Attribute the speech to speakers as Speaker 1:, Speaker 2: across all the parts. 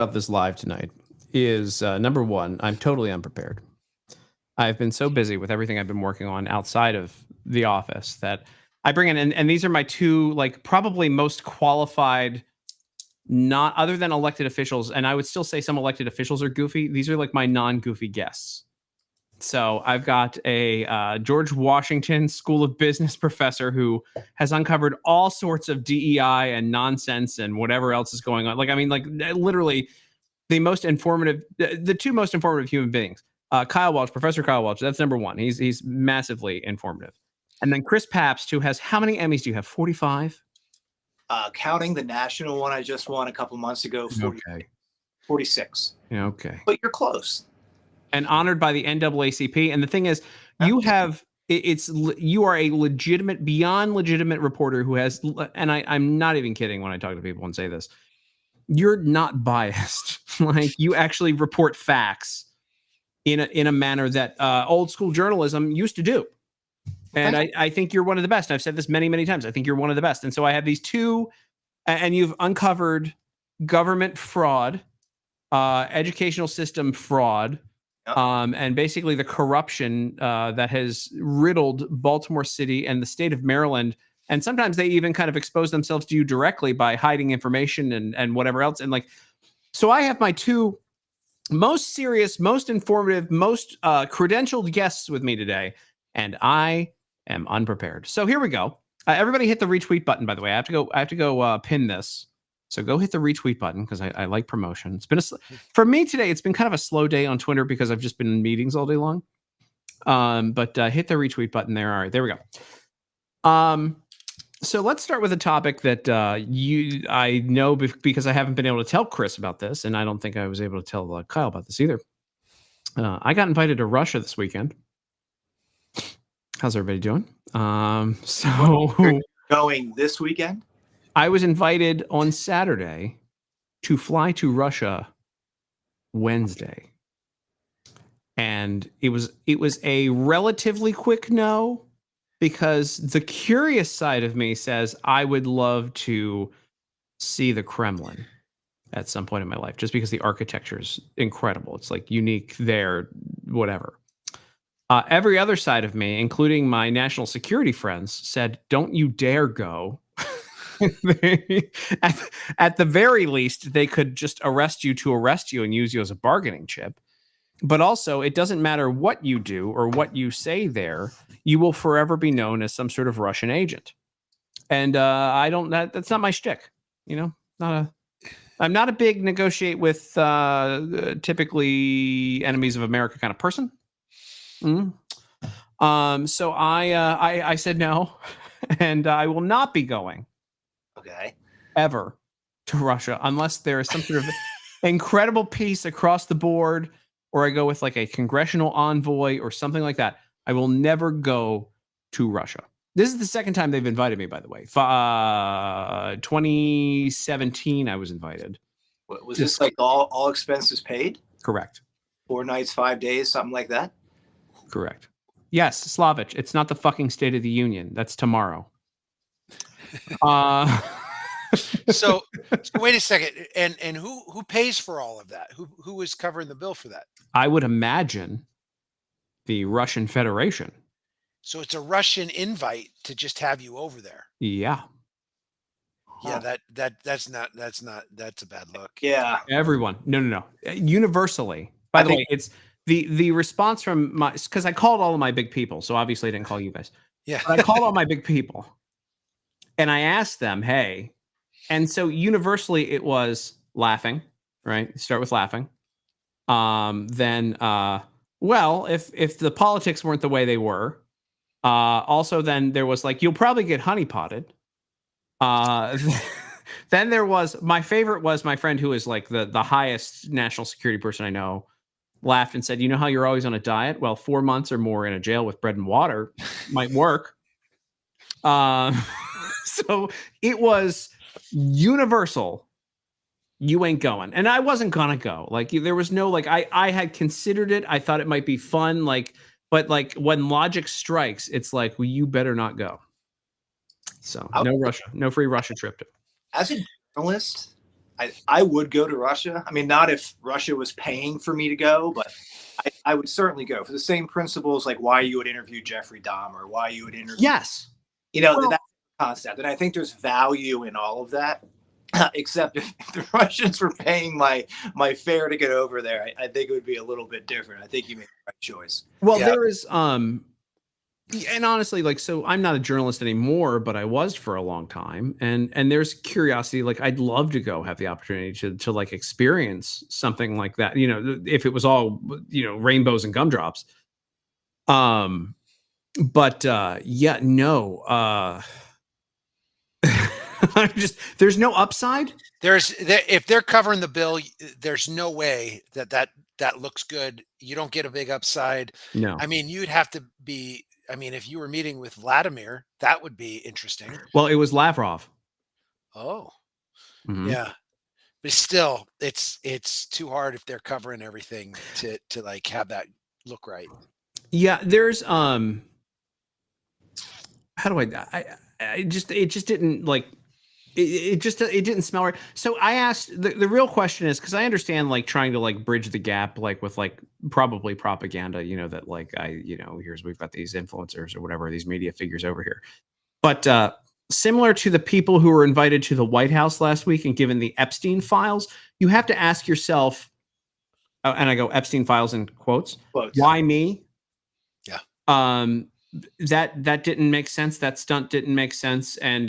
Speaker 1: about this live tonight is number one, I'm totally unprepared. I've been so busy with everything I've been working on outside of the office that I bring in, and these are my two, like, probably most qualified, not other than elected officials, and I would still say some elected officials are goofy. These are like my non-goofy guests. So I've got a George Washington School of Business professor who has uncovered all sorts of DEI and nonsense and whatever else is going on. Like, I mean, like literally the most informative, the two most informative human beings. Kyle Walsh, Professor Kyle Walsh, that's number one. He's massively informative. And then Chris Pabst, who has, how many Emmys do you have? 45?
Speaker 2: Counting the national one I just won a couple months ago, 46.
Speaker 1: Yeah, okay.
Speaker 2: But you're close.
Speaker 1: And honored by the NAACP. And the thing is, you have, you are a legitimate, beyond legitimate reporter who has, and I'm not even kidding when I talk to people and say this, you're not biased. Like, you actually report facts in a manner that old school journalism used to do. And I think you're one of the best. I've said this many, many times. I think you're one of the best. And so I have these two, and you've uncovered government fraud, educational system fraud, and basically the corruption that has riddled Baltimore City and the state of Maryland. And sometimes they even kind of expose themselves to you directly by hiding information and whatever else. And like, so I have my two most serious, most informative, most credentialed guests with me today, and I am unprepared. So here we go. Everybody hit the retweet button, by the way. I have to go pin this. So go hit the retweet button because I like promotion. It's been for me today, it's been kind of a slow day on Twitter because I've just been in meetings all day long. But hit the retweet button there. All right, there we go. So let's start with a topic that I know because I haven't been able to tell Chris about this, and I don't think I was able to tell Kyle about this either. I got invited to Russia this weekend. How's everybody doing? So
Speaker 2: going this weekend?
Speaker 1: I was invited on Saturday to fly to Russia Wednesday. And it was a relatively quick no, because the curious side of me says I would love to see the Kremlin at some point in my life, just because the architecture is incredible. It's like unique there, whatever. Every other side of me, including my national security friends, said, don't you dare go. At the very least, they could just arrest you and use you as a bargaining chip. But also, it doesn't matter what you do or what you say there, you will forever be known as some sort of Russian agent. And that's not my shtick. You know, I'm not a big negotiate with typically enemies of America kind of person. So I said no, and I will not be going.
Speaker 2: Okay.
Speaker 1: Ever to Russia unless there is some sort of incredible peace across the board, or I go with like a congressional envoy or something like that. I will never go to Russia. This is the second time they've invited me, by the way. 2017, I was invited.
Speaker 2: Was this like all expenses paid?
Speaker 1: Correct.
Speaker 2: 4 nights, 5 days, something like that?
Speaker 1: Correct. Yes, Slavich. It's not the fucking State of the Union. That's tomorrow.
Speaker 3: So wait a second. And who pays for all of that? Who is covering the bill for that?
Speaker 1: I would imagine the Russian Federation.
Speaker 3: So it's a Russian invite to just have you over there.
Speaker 1: Yeah.
Speaker 3: Yeah, that's a bad look.
Speaker 2: Yeah.
Speaker 1: Everyone. No. Universally. By the way, it's the response from because I called all of my big people, so obviously I didn't call you guys.
Speaker 3: Yeah.
Speaker 1: But I called all my big people. And I asked them, hey, and so universally it was laughing, right? Start with laughing. Then, well, if the politics weren't the way they were, also then there was like, you'll probably get honeypotted. Then there was, my favorite was my friend who is like the highest national security person I know, laughed and said, you know how you're always on a diet? Well, 4 months or more in a jail with bread and water might work. So it was universal. You ain't going. And I wasn't gonna go. Like, there was no, like, I had considered it. I thought it might be fun. Like, but like when logic strikes, it's like, well, you better not go. So no Russia, no free Russia trip.
Speaker 2: As a journalist, I would go to Russia. I mean, not if Russia was paying for me to go, but I would certainly go for the same principles, like why you would interview Jeffrey Dahmer, why you would interview,
Speaker 1: yes,
Speaker 2: well, that concept. And I think there's value in all of that. Except if the Russians were paying my fare to get over there, I think it would be a little bit different. I think you made the right choice.
Speaker 1: Well, there is and honestly, like, so I'm not a journalist anymore, but I was for a long time. And there's curiosity. Like, I'd love to go have the opportunity to like experience something like that. You know, if it was all, you know, rainbows and gumdrops. But yeah, no. There's no upside.
Speaker 3: If they're covering the bill, there's no way that looks good. You don't get a big upside.
Speaker 1: No.
Speaker 3: I mean, you'd have to be. I mean, if you were meeting with Vladimir, that would be interesting.
Speaker 1: Well, it was Lavrov.
Speaker 3: Oh,
Speaker 1: Mhm.
Speaker 3: yeah, but still, it's too hard if they're covering everything to like have that look right.
Speaker 1: Yeah, there's how do I just it just didn't like it didn't smell right. So I asked the real question is, because I understand like trying to like bridge the gap like with like probably propaganda, you know, that like we've got these influencers or whatever, these media figures over here. But similar to the people who were invited to the White House last week and given the Epstein files, you have to ask yourself, and I go Epstein files in quotes, why me?
Speaker 3: Yeah.
Speaker 1: That didn't make sense. That stunt didn't make sense. And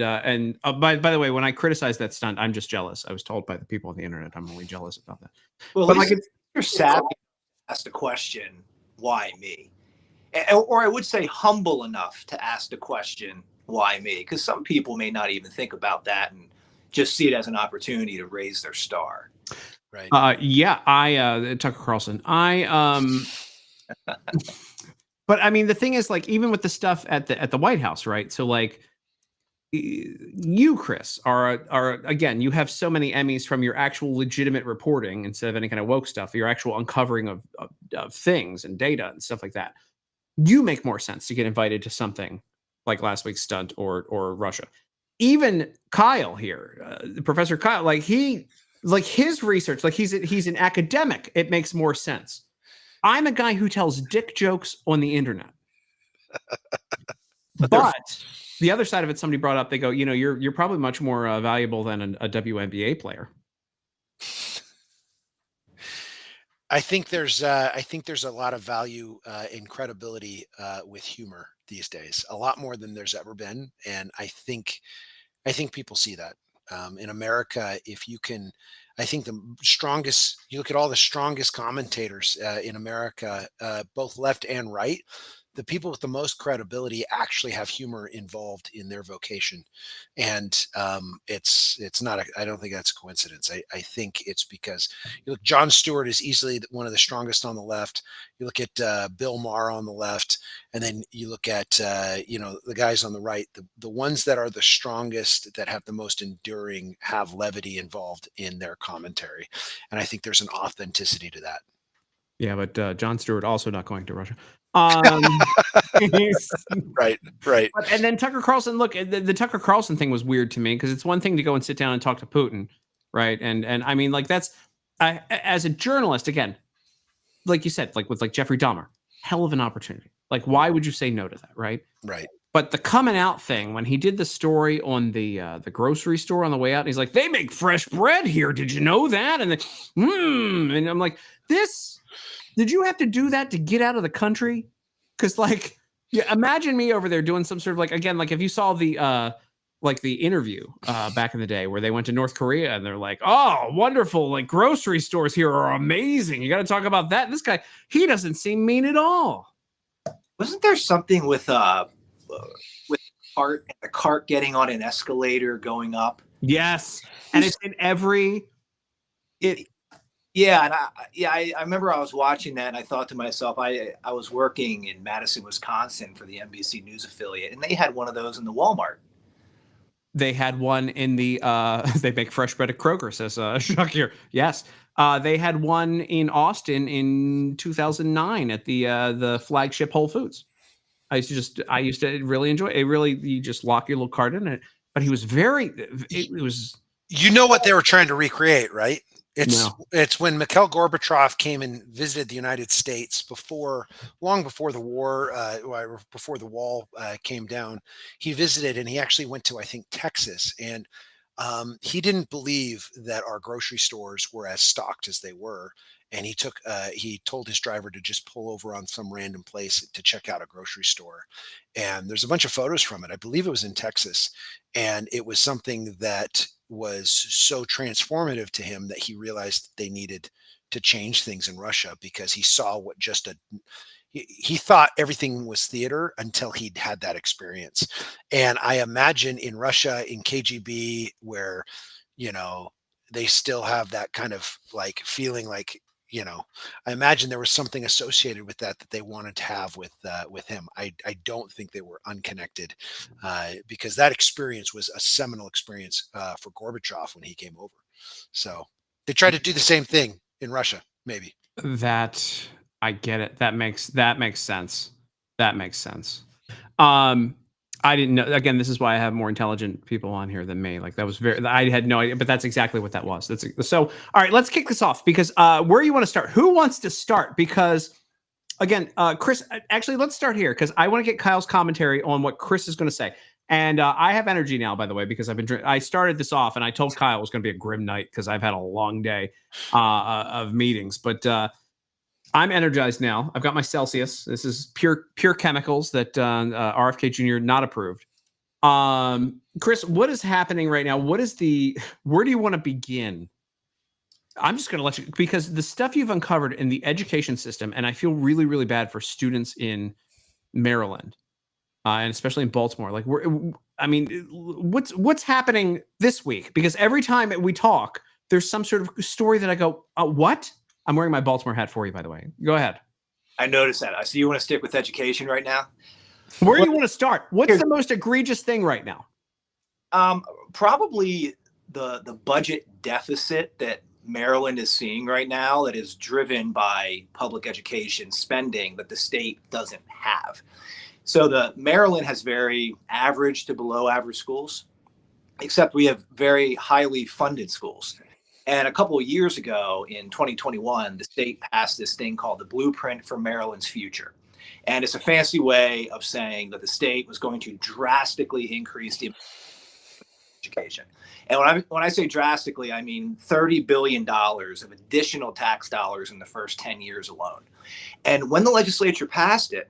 Speaker 1: by the way, when I criticize that stunt, I'm just jealous. I was told by the people on the internet I'm only jealous about that.
Speaker 2: Well, but like, if you're savvy, ask the question, why me? Or I would say humble enough to ask the question, why me? Because some people may not even think about that and just see it as an opportunity to raise their star.
Speaker 3: Right.
Speaker 1: Yeah. Tucker Carlson. But I mean, the thing is, like, even with the stuff at the White House, right? So, like, you, Chris, are again, you have so many Emmys from your actual legitimate reporting instead of any kind of woke stuff. Your actual uncovering of things and data and stuff like that. You make more sense to get invited to something like last week's stunt or Russia. Even Kyle here, Professor Kyle, like his research, like he's an academic. It makes more sense. I'm a guy who tells dick jokes on the internet. But the other side of it, somebody brought up, they go, you know, you're probably much more valuable than a WNBA player.
Speaker 3: I think there's a lot of value in credibility with humor these days, a lot more than there's ever been, and I think people see that in America. If you can, I think the strongest. You look at all the strongest commentators in America, both left and right. The people with the most credibility actually have humor involved in their vocation, and it's not. I don't think that's a coincidence. I think it's because you look. Jon Stewart is easily one of the strongest on the left. You look at Bill Maher on the left, and then you look at the guys on the right. The ones that are the strongest, that have the most enduring, have levity involved in their commentary, and I think there's an authenticity to that.
Speaker 1: Yeah, but Jon Stewart also not going to Russia.
Speaker 3: Right.
Speaker 1: And then Tucker Carlson, look, the Tucker Carlson thing was weird to me because it's one thing to go and sit down and talk to Putin, right? And I mean, like, that's as a journalist, again, like you said, like with like Jeffrey Dahmer, hell of an opportunity. Like, why would you say no to that, right?
Speaker 3: Right.
Speaker 1: But the coming out thing, when he did the story on the grocery store on the way out, and he's like, they make fresh bread here. Did you know that? And and I'm like, this. Did you have to do that to get out of the country? Because, like, yeah, imagine me over there doing some sort of, like, again, like if you saw the interview back in the day where they went to North Korea and they're like, oh, wonderful, like grocery stores here are amazing. You got to talk about that. And this guy, he doesn't seem mean at all.
Speaker 2: Wasn't there something with a cart getting on an escalator going up?
Speaker 1: Yes, and it's in every.
Speaker 2: Yeah, and I remember I was watching that and I thought to myself, I was working in Madison, Wisconsin for the NBC News affiliate, and they had one of those in the Walmart.
Speaker 1: They had one in the they make fresh bread at Kroger, says Chuck here. Yes. They had one in Austin in 2009 at the flagship Whole Foods. I used to really enjoy it. You just lock your little cart in it. But he was it was
Speaker 3: You know what they were trying to recreate, right?
Speaker 1: No.
Speaker 3: It's when Mikhail Gorbachev came and visited the United States long before the war, before the wall came down. He visited and he actually went to, I think, Texas, and he didn't believe that our grocery stores were as stocked as they were. And he told his driver to just pull over on some random place to check out a grocery store. And there's a bunch of photos from it. I believe it was in Texas. And it was something that was so transformative to him that he realized that they needed to change things in Russia, because he saw what he thought everything was theater until he'd had that experience. And I imagine in Russia, in KGB, where, they still have that kind of like feeling like, I imagine there was something associated with that they wanted to have with him. I don't think they were unconnected, because that experience was a seminal experience for Gorbachev when he came over. So they tried to do the same thing in Russia, maybe.
Speaker 1: That I get it. That makes sense. That makes sense. I didn't know. Again, this is why I have more intelligent people on here than me. Like that was I had no idea, but that's exactly what that was. So. All right, let's kick this off, because where you want to start? Who wants to start? Because again, Chris, actually, let's start here, because I want to get Kyle's commentary on what Chris is going to say. And I have energy now, by the way, because I started this off and I told Kyle it was going to be a grim night because I've had a long day of meetings, but I'm energized now. I've got my Celsius. This is pure chemicals that RFK Jr. not approved. Chris, what is happening right now? Where do you want to begin? I'm just going to let you, because the stuff you've uncovered in the education system, and I feel really, really bad for students in Maryland, and especially in Baltimore. Like, what's happening this week? Because every time we talk, there's some sort of story that I go, what? I'm wearing my Baltimore hat for you, by the way. Go ahead.
Speaker 2: I noticed that. I see you want to stick with education right now.
Speaker 1: Where do you want to start? What's the most egregious thing right now?
Speaker 2: Probably the budget deficit that Maryland is seeing right now, that is driven by public education spending that the state doesn't have. So Maryland has very average to below average schools, except we have very highly funded schools. And a couple of years ago, in 2021, the state passed this thing called the Blueprint for Maryland's Future. And it's a fancy way of saying that the state was going to drastically increase the education. And when I say drastically, I mean $30 billion of additional tax dollars in the first 10 years alone. And when the legislature passed it,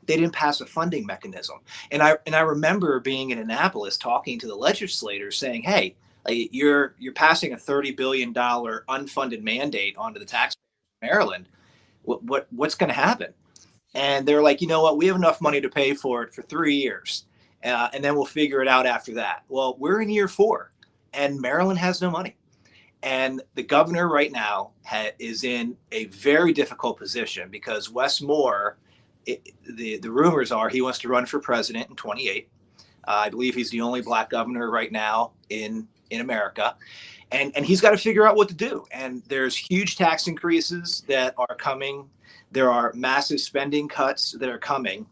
Speaker 2: they didn't pass a funding mechanism. And I remember being in Annapolis talking to the legislators saying, hey, you're passing a $30 billion unfunded mandate onto the taxpayers of Maryland. What's going to happen? And they're like, you know what? We have enough money to pay for it for 3 years. And then we'll figure it out after that. Well, we're in year 4 and Maryland has no money. And the governor right now is in a very difficult position, because Wes Moore, the rumors are he wants to run for president in 28. I believe he's the only black governor right now in America. And he's got to figure out what to do. And there's huge tax increases that are coming. There are massive spending cuts that are coming.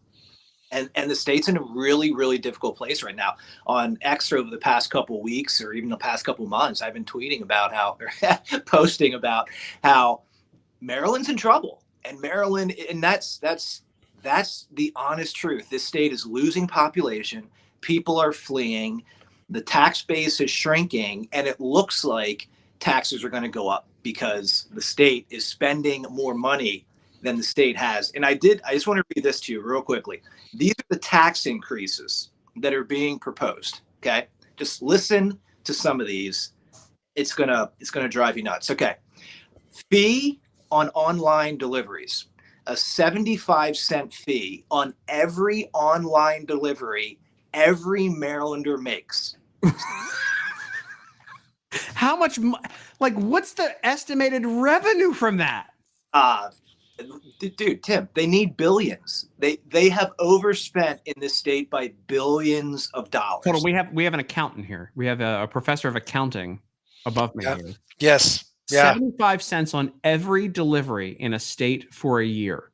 Speaker 2: And the state's in a really, really difficult place right now. On X over the past couple of weeks, or even the past couple of months, I've been tweeting about posting about how Maryland's in trouble. And Maryland, and that's the honest truth. This state is losing population. People are fleeing. The tax base is shrinking, and it looks like taxes are going to go up because the state is spending more money than the state has. And I just want to read this to you real quickly. These are the tax increases that are being proposed. Okay. Just listen to some of these. It's going to drive you nuts. Okay. Fee on online deliveries, a 75-cent fee on every online delivery every Marylander makes.
Speaker 1: How much, what's the estimated revenue from that?
Speaker 2: Dude, Tim, they need billions. They have overspent in this state by billions of dollars.
Speaker 1: Hold on, we have an accountant here. We have a professor of accounting above me here.
Speaker 3: Yes. Yeah.
Speaker 1: 75 cents on every delivery in a state for a year.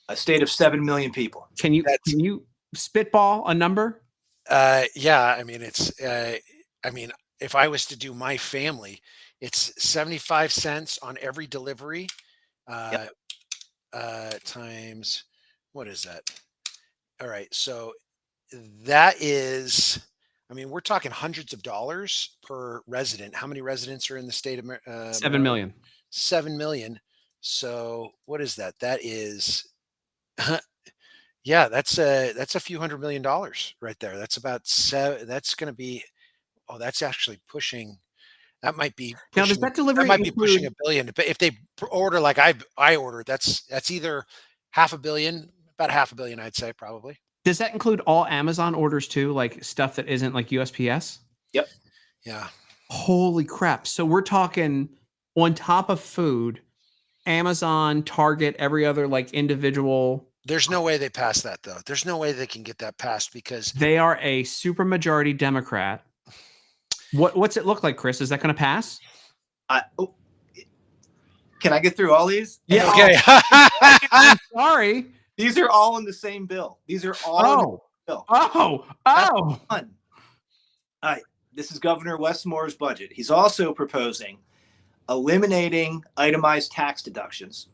Speaker 2: A state of 7 million people.
Speaker 1: Can you spitball a number?
Speaker 3: Yeah. I mean, if I was to do my family, it's 75 cents on every delivery,
Speaker 2: Yep.
Speaker 3: times, what is that? All right. So that is, I mean, we're talking hundreds of dollars per resident. How many residents are in the state of
Speaker 1: 7
Speaker 3: Maryland?
Speaker 1: million.
Speaker 3: 7 million. So what is that? That is, yeah, that's a few $100 million right there. That's about that's going to be, oh, that's actually pushing, that might be
Speaker 1: Now, does
Speaker 3: pushing,
Speaker 1: that
Speaker 3: that
Speaker 1: delivery
Speaker 3: might be pushing
Speaker 1: include?
Speaker 3: a billion. If they order like I order, that's either half a billion, about half a billion, I'd say probably.
Speaker 1: Does that include all Amazon orders too, like stuff that isn't like USPS?
Speaker 2: Yep.
Speaker 3: Yeah.
Speaker 1: Holy crap! So we're talking on top of food, Amazon, Target, every other like individual.
Speaker 3: There's no way they pass that though. There's no way they can get that passed because
Speaker 1: They are a supermajority Democrat. What's it look like, Chris? Is that going to pass?
Speaker 2: Oh, can I get through all these?
Speaker 1: Yeah.
Speaker 3: okay.
Speaker 1: I'm sorry.
Speaker 2: These are all in the same bill. These are all in the
Speaker 1: Oh.
Speaker 2: bill.
Speaker 1: Oh.
Speaker 2: That's
Speaker 1: Oh.
Speaker 2: fun. All right. This is Governor Westmore's budget. He's also proposing eliminating itemized tax deductions,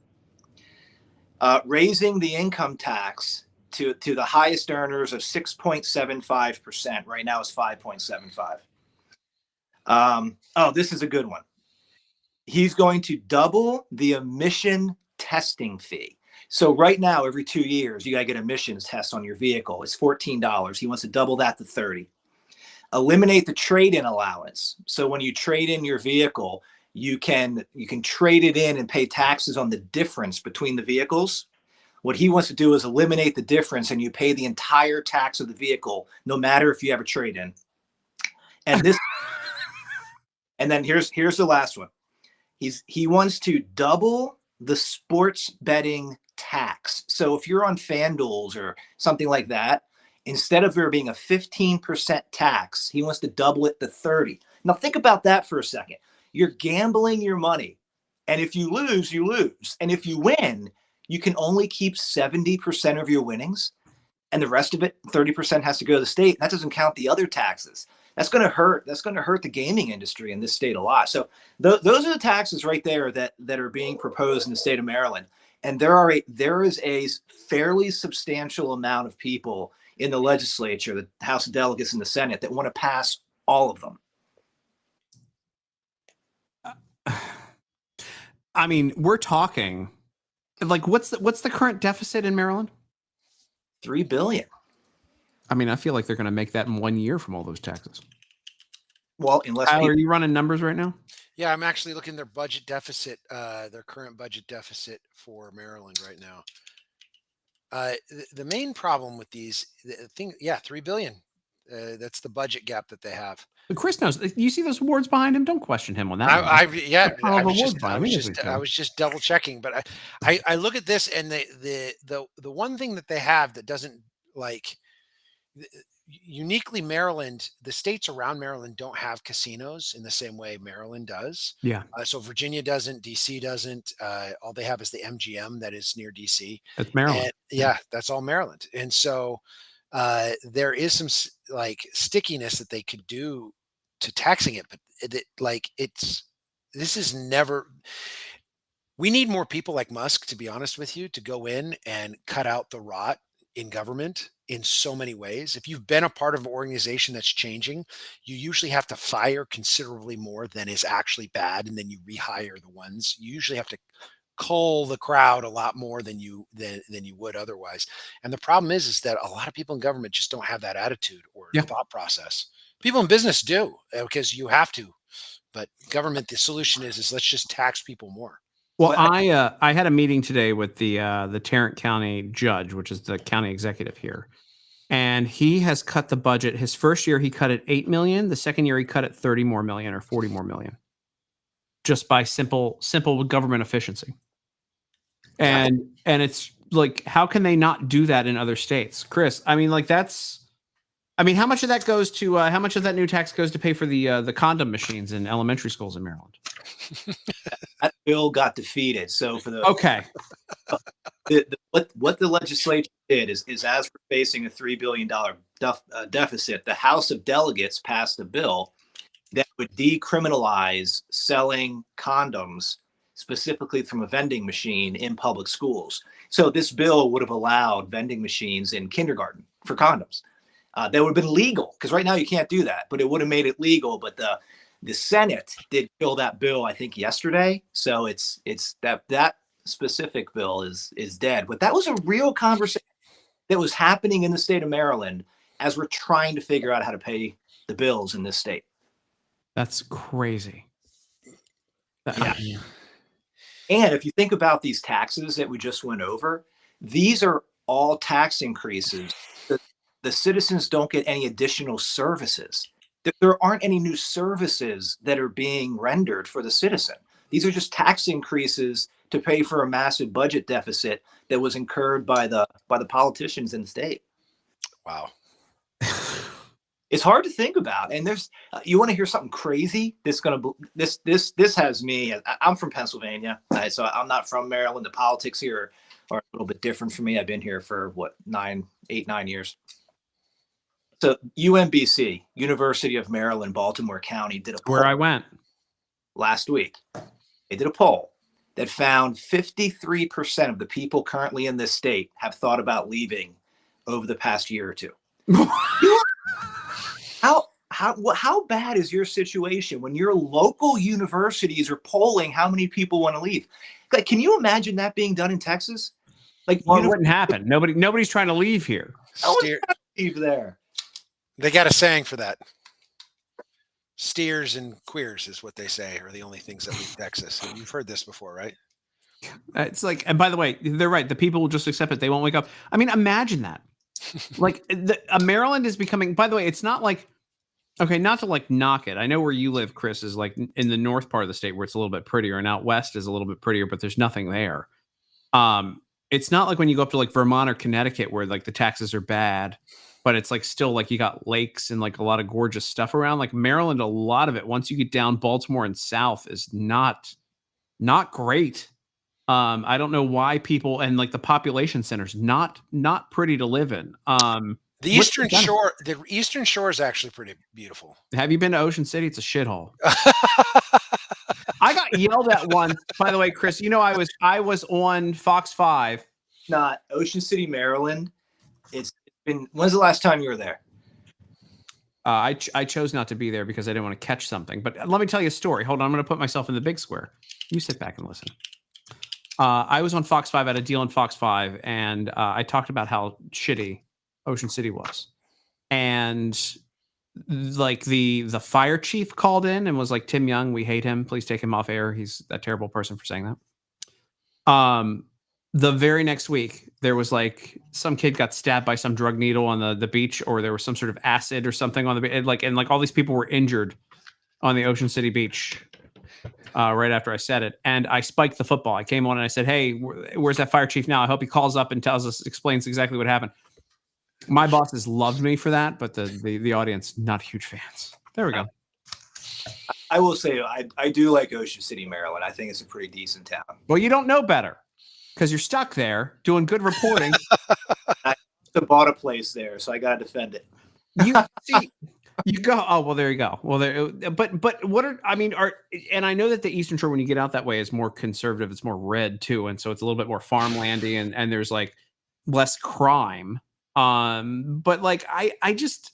Speaker 2: raising the income tax to the highest earners of 6.75%. Right now it's 5.75. Oh, this is a good one. He's going to double the emission testing fee. So right now, every 2 years, you got to get emissions test on your vehicle. It's $14. He wants to double that to $30. Eliminate the trade-in allowance. So when you trade in your vehicle, you can trade it in and pay taxes on the difference between the vehicles. What he wants to do is eliminate the difference, and you pay the entire tax of the vehicle, no matter if you have a trade-in. And this, and then here's the last one. He wants to double the sports betting tax. So if you're on FanDuel's or something like that, instead of there being a 15% tax, he wants to double it to 30. Now think about that for a second. You're gambling your money, and if you lose, you lose. And if you win, you can only keep 70% of your winnings, and the rest of it, 30%, has to go to the state. That doesn't count the other taxes. That's going to hurt. That's going to hurt the gaming industry in this state a lot. So those are the taxes right there that are being proposed in the state of Maryland. And there is a fairly substantial amount of people in the legislature, the House of Delegates and the Senate, that want to pass all of them.
Speaker 1: I mean, we're talking like what's the current deficit in Maryland?
Speaker 2: $3 billion.
Speaker 1: I mean, I feel like they're going to make that in 1 year from all those taxes.
Speaker 2: Well, unless
Speaker 1: Kyle, are you running numbers right now?
Speaker 3: Yeah, I'm actually looking at their budget deficit, their current budget deficit for Maryland right now. The main problem with these thing, yeah, 3 billion. That's the budget gap that they have.
Speaker 1: But Chris knows. You see those awards behind him? Don't question him on that.
Speaker 3: I was just double checking, but I look at this, and the one thing that they have that doesn't, like, uniquely Maryland, the states around Maryland don't have casinos in the same way Maryland does.
Speaker 1: Yeah.
Speaker 3: So Virginia doesn't, DC doesn't. All they have is the MGM that is near DC.
Speaker 1: That's Maryland.
Speaker 3: And, yeah, that's all Maryland. And so there is some like stickiness that they could do to taxing it, but this is never. We need more people like Musk, to be honest with you, to go in and cut out the rot in government in so many ways. If you've been a part of an organization that's changing, you usually have to fire considerably more than is actually bad, and then you rehire the ones. You usually have to cull the crowd a lot more than you would otherwise. And the problem is that a lot of people in government just don't have that attitude or thought process. People in business do, because you have to. But government, the solution is let's just tax people more.
Speaker 1: Well, I had a meeting today with the Tarrant County judge, which is the county executive here, and he has cut the budget. His first year he cut it $8 million. The second year he cut it 30 more million or 40 more million, just by simple government efficiency. And it's like, how can they not do that in other states, Chris? I mean, like how much of that goes to how much of that new tax goes to pay for the condom machines in elementary schools in Maryland?
Speaker 2: That bill got defeated. So for the what the legislature did is as we're facing a $3 billion deficit, the House of Delegates passed a bill that would decriminalize selling condoms specifically from a vending machine in public schools. So this bill would have allowed vending machines in kindergarten for condoms. That would have been legal, because right now you can't do that, but it would have made it legal. But the Senate did kill that bill, I think, yesterday. So it's that specific bill is dead. But that was a real conversation that was happening in the state of Maryland as we're trying to figure out how to pay the bills in this state.
Speaker 1: That's crazy.
Speaker 2: Yeah. And if you think about these taxes that we just went over, these are all tax increases. The citizens don't get any additional services. There aren't any new services that are being rendered for the citizen. These are just tax increases to pay for a massive budget deficit that was incurred by the politicians in the state.
Speaker 3: Wow.
Speaker 2: It's hard to think about. And there's you want to hear something crazy? This has me. I'm from Pennsylvania, so I'm not from Maryland. The politics here are a little bit different for me. I've been here for 9 years. So UMBC, University of Maryland, Baltimore County, did a poll
Speaker 1: Where I went
Speaker 2: last week. They did a poll that found 53% of the people currently in this state have thought about leaving over the past year or two. How bad is your situation when your local universities are polling how many people want to leave? Like, can you imagine that being done in Texas? Like,
Speaker 1: well, it wouldn't happen. Nobody's trying to leave here.
Speaker 2: No one's trying to leave there.
Speaker 3: They got a saying for that. Steers and queers is what they say are the only things that leave Texas. You've heard this before, right?
Speaker 1: It's like, and by the way, they're right. The people will just accept it. They won't wake up. I mean, imagine that. Like, Maryland is becoming, by the way, it's not like, okay, not to like knock it. I know where you live, Chris, is like in the north part of the state where it's a little bit prettier, and out west is a little bit prettier, but there's nothing there. It's not like when you go up to like Vermont or Connecticut where like the taxes are bad, but it's like still like you got lakes and like a lot of gorgeous stuff around. Like Maryland, a lot of it, once you get down Baltimore and south, is not great. I don't know why people, and like the population centers, not pretty to live in.
Speaker 3: The Eastern Shore is actually pretty beautiful.
Speaker 1: Have you been to Ocean City? It's a shithole. I got yelled at once. By the way, Chris, you know I was on Fox 5.
Speaker 2: Not Ocean City, Maryland. It's been. When's the last time you were there?
Speaker 1: I chose not to be there because I didn't want to catch something. But let me tell you a story. Hold on, I'm going to put myself in the big square. You sit back and listen. I was on Fox 5 at a deal on Fox 5, and I talked about how shitty Ocean City was. And like the fire chief called in and was like, Tim Young, we hate him. Please take him off air. He's a terrible person for saying that. The very next week, there was like some kid got stabbed by some drug needle on the beach, or there was some sort of acid or something on the beach. And like all these people were injured on the Ocean City beach. Right after I said it, and I spiked the football. I came on and I said, "Hey, where's that fire chief now? I hope he calls up and explains exactly what happened." My bosses loved me for that, but the audience, not huge fans. There we go.
Speaker 2: I will say I do like Ocean City, Maryland. I think it's a pretty decent town.
Speaker 1: Well, you don't know better because you're stuck there doing good reporting.
Speaker 2: I bought a place there, so I got to defend it.
Speaker 1: You see. You go. Oh, well, there you go. Well, but what and I know that the Eastern Shore, when you get out that way, is more conservative. It's more red too. And so it's a little bit more farmlandy and there's like less crime. But like, I just,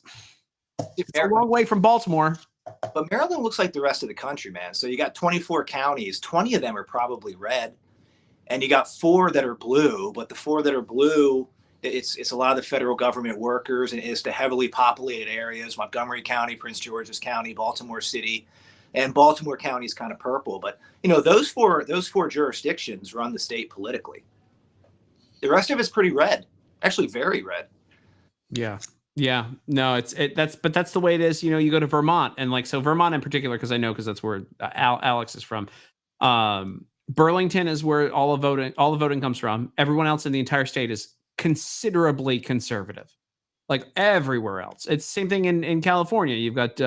Speaker 1: it's a long way from Baltimore.
Speaker 2: But Maryland looks like the rest of the country, man. So you got 24 counties, 20 of them are probably red, and you got 4 that are blue, but the 4 that are blue, it's a lot of the federal government workers, and it's the heavily populated areas: Montgomery County, Prince George's County, Baltimore City, and Baltimore County is kind of purple. But you know, those four jurisdictions run the state politically. The rest of it's pretty red, actually very red.
Speaker 1: Yeah. No, that's the way it is. You know, you go to Vermont, and like, so Vermont in particular, because that's where Alex is from. Burlington is where all the voting comes from. Everyone else in the entire state is considerably conservative, like everywhere else. It's the same thing in California. You've got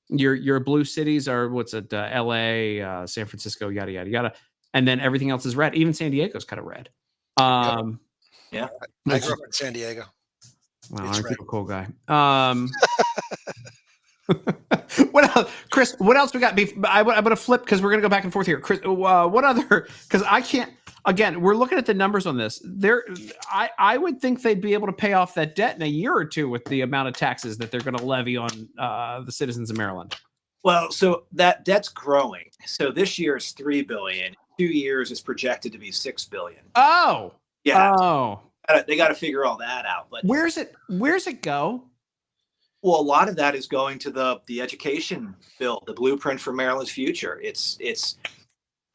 Speaker 1: your blue cities are LA, San Francisco, yada yada yada, and then everything else is red. Even San Diego's kind of red.
Speaker 2: Yeah,
Speaker 3: I grew up in San Diego.
Speaker 1: Wow, I'm a cool guy. What else, Chris? What else we got? I'm going to flip because we're going to go back and forth here. Chris, what other? Because I can't. Again, we're looking at the numbers on this. I would think they'd be able to pay off that debt in a year or two with the amount of taxes that they're going to levy on the citizens of Maryland.
Speaker 2: Well, so that debt's growing. So this year is $3 billion. 2 years is projected to be $6 billion.
Speaker 1: Oh,
Speaker 2: yeah.
Speaker 1: Oh,
Speaker 2: they got to figure all that out. But
Speaker 1: where's it go?
Speaker 2: Well, a lot of that is going to the education bill, the blueprint for Maryland's future. It's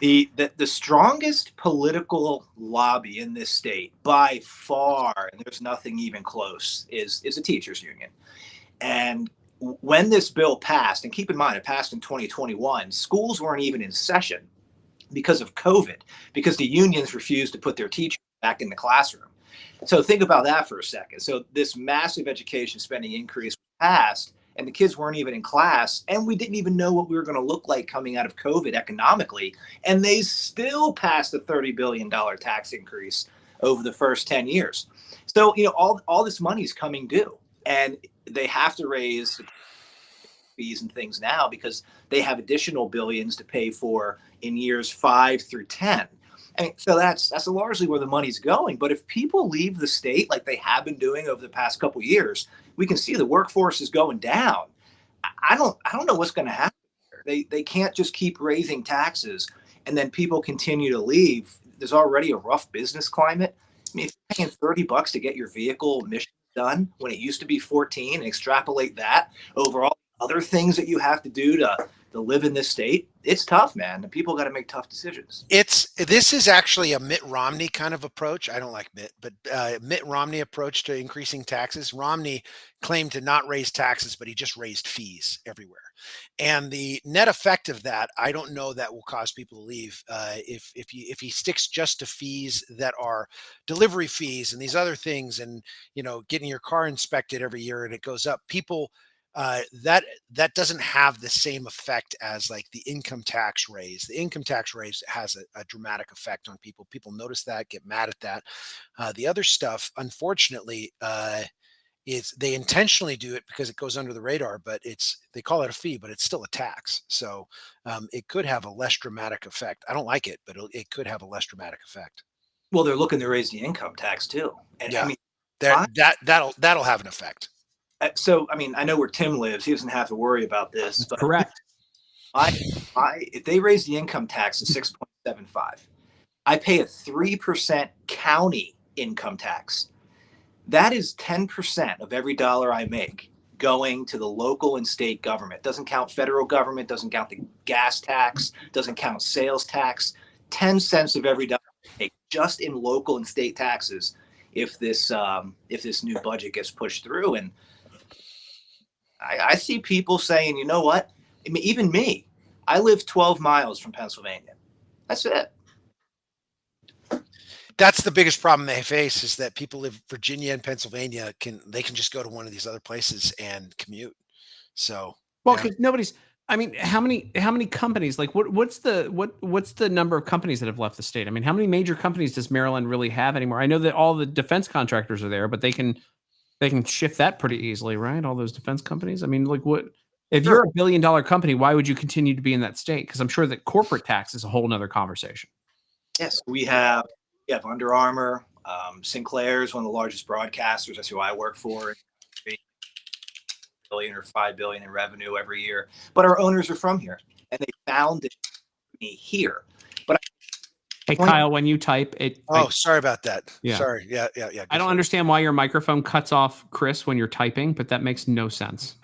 Speaker 2: the strongest political lobby in this state by far, and there's nothing even close, is a teachers union. And when this bill passed, and keep in mind it passed in 2021, schools weren't even in session because of COVID, because the unions refused to put their teachers back in the classroom. So think about that for a second. So this massive education spending increase passed, and the kids weren't even in class, and we didn't even know what we were going to look like coming out of COVID economically, and they still passed a $30 billion tax increase over the first 10 years. So, all this money is coming due, and they have to raise fees and things now because they have additional billions to pay for in years 5 through 10. I mean, so that's largely where the money's going. But if people leave the state like they have been doing over the past couple of years, we can see the workforce is going down. I don't know what's going to happen here. They can't just keep raising taxes and then people continue to leave. There's already a rough business climate. I mean, if you're paying $30 to get your vehicle emissions done when it used to be 14, and extrapolate that over all other things that you have to do to live in this state, it's tough, man. The people got to make tough decisions.
Speaker 3: This is actually a Mitt Romney kind of approach. I don't like Mitt, but Mitt Romney approach to increasing taxes. Romney claimed to not raise taxes, but he just raised fees everywhere. And the net effect of that, I don't know that will cause people to leave. If he sticks just to fees that are delivery fees and these other things, and getting your car inspected every year and it goes up, people. That doesn't have the same effect as like the income tax raise. The income tax raise has a dramatic effect on people. People notice that, get mad at that. The other stuff, unfortunately, is they intentionally do it because it goes under the radar, but they call it a fee, but it's still a tax. So it could have a less dramatic effect. I don't like it, but it could have a less dramatic effect.
Speaker 2: Well, they're looking to raise the income tax too, and
Speaker 3: yeah,
Speaker 2: I mean
Speaker 3: that'll have an effect.
Speaker 2: So, I mean, I know where Tim lives. He doesn't have to worry about this. But
Speaker 1: correct.
Speaker 2: If they raise the income tax to 6.75, I pay a 3% county income tax. That is 10% of every dollar I make going to the local and state government. Doesn't count federal government, doesn't count the gas tax, doesn't count sales tax. 10 cents of every dollar I make just in local and state taxes if this new budget gets pushed through. And I see people saying, you know what? I mean, even me, I live 12 miles from Pennsylvania. That's it.
Speaker 3: That's the biggest problem they face, is that people live Virginia and Pennsylvania can just go to one of these other places and commute. So,
Speaker 1: well, because nobody's. I mean, how many companies? Like, what's the number of companies that have left the state? I mean, how many major companies does Maryland really have anymore? I know that all the defense contractors are there, but they can shift that pretty easily, right? All those defense companies. I mean, like, what if you're a $1 billion company? Why would you continue to be in that state? Because I'm sure that corporate tax is a whole nother conversation.
Speaker 2: Yes, we have Under Armour, Sinclair is one of the largest broadcasters. That's who I work for. $1 billion or $5 billion in revenue every year. But our owners are from here, and they founded me here. But
Speaker 1: hey, Kyle, when you type it.
Speaker 3: Sorry about that.
Speaker 1: Yeah.
Speaker 3: Sorry. Yeah.
Speaker 1: I don't understand why your microphone cuts off Chris when you're typing, but that makes no sense.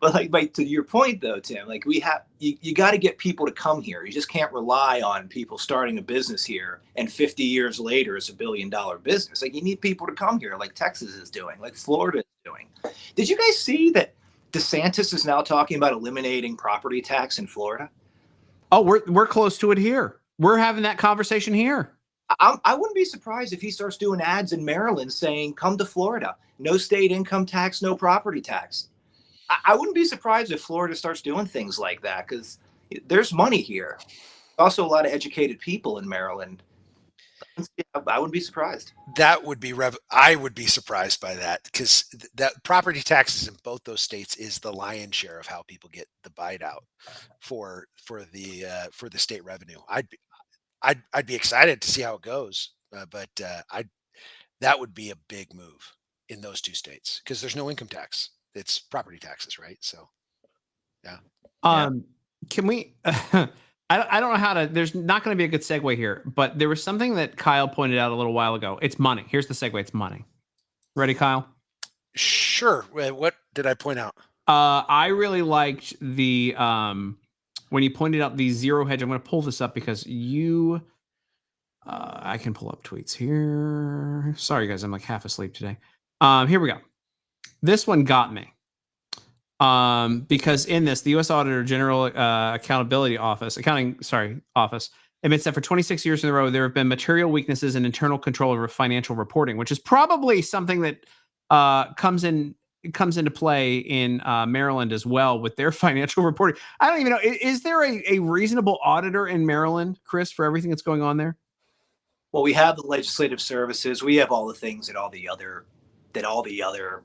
Speaker 2: But like to your point though, Tim, like you got to get people to come here. You just can't rely on people starting a business here and 50 years later it's $1 billion business. Like, you need people to come here, like Texas is doing, like Florida is doing. Did you guys see that DeSantis is now talking about eliminating property tax in Florida?
Speaker 1: Oh, we're close to it here. We're having that conversation here.
Speaker 2: I wouldn't be surprised if he starts doing ads in Maryland saying, come to Florida, no state income tax, no property tax. I wouldn't be surprised if Florida starts doing things like that, because there's money here. Also, a lot of educated people in Maryland. I wouldn't be surprised.
Speaker 3: That would be I would be surprised by that, because that property taxes in both those states is the lion's share of how people get the bite out for the state revenue. I'd be excited to see how it goes, but that would be a big move in those two states, because there's no income tax. It's property taxes, right? So, yeah.
Speaker 1: Can we? I don't know how to. There's not going to be a good segue here, but there was something that Kyle pointed out a little while ago. It's money. Here's the segue. It's money. Ready, Kyle?
Speaker 3: Sure. What did I point out?
Speaker 1: I really liked the when you pointed out the zero hedge. I'm going to pull this up because you. I can pull up tweets here. Sorry, guys. I'm like half asleep today. Here we go. This one got me. Because in this, the U.S. Auditor General Accounting Office admits that for 26 years in a row, there have been material weaknesses in internal control over financial reporting, which is probably something that comes into play in Maryland as well with their financial reporting. I don't even know. Is there a reasonable auditor in Maryland, Chris, for everything that's going on there?
Speaker 2: Well, we have the legislative services. We have all the things that all the other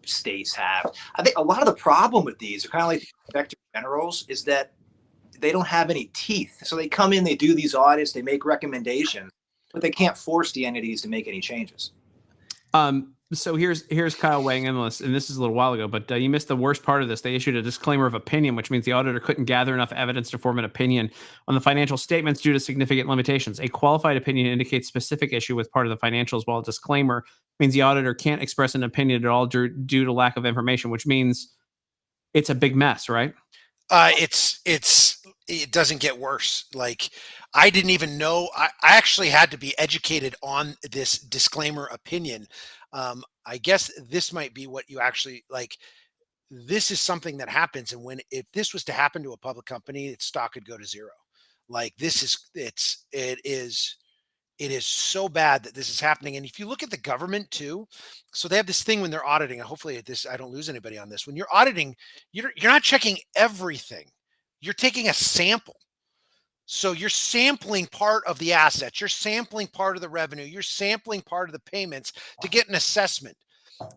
Speaker 2: states have. I think a lot of the problem with these are kind of like the inspector generals, is that they don't have any teeth. So they come in, they do these audits, they make recommendations, but they can't force the entities to make any changes.
Speaker 1: So here's Kyle weighing in on this, and this is a little while ago, but you missed the worst part of this. They issued a disclaimer of opinion, which means the auditor couldn't gather enough evidence to form an opinion on the financial statements due to significant limitations. A qualified opinion indicates specific issue with part of the financials, while a disclaimer means the auditor can't express an opinion at all due to lack of information, which means it's a big mess, right?
Speaker 3: It doesn't get worse. Like, I didn't even know. I actually had to be educated on this disclaimer opinion. I guess this might be what you actually like. This is something that happens, and if this was to happen to a public company, its stock could go to zero. Like, it is so bad that this is happening. And if you look at the government too, so they have this thing when they're auditing, and hopefully I don't lose anybody on this. When you're auditing, you're not checking everything. You're taking a sample. So you're sampling part of the assets, you're sampling part of the revenue, you're sampling part of the payments to get an assessment.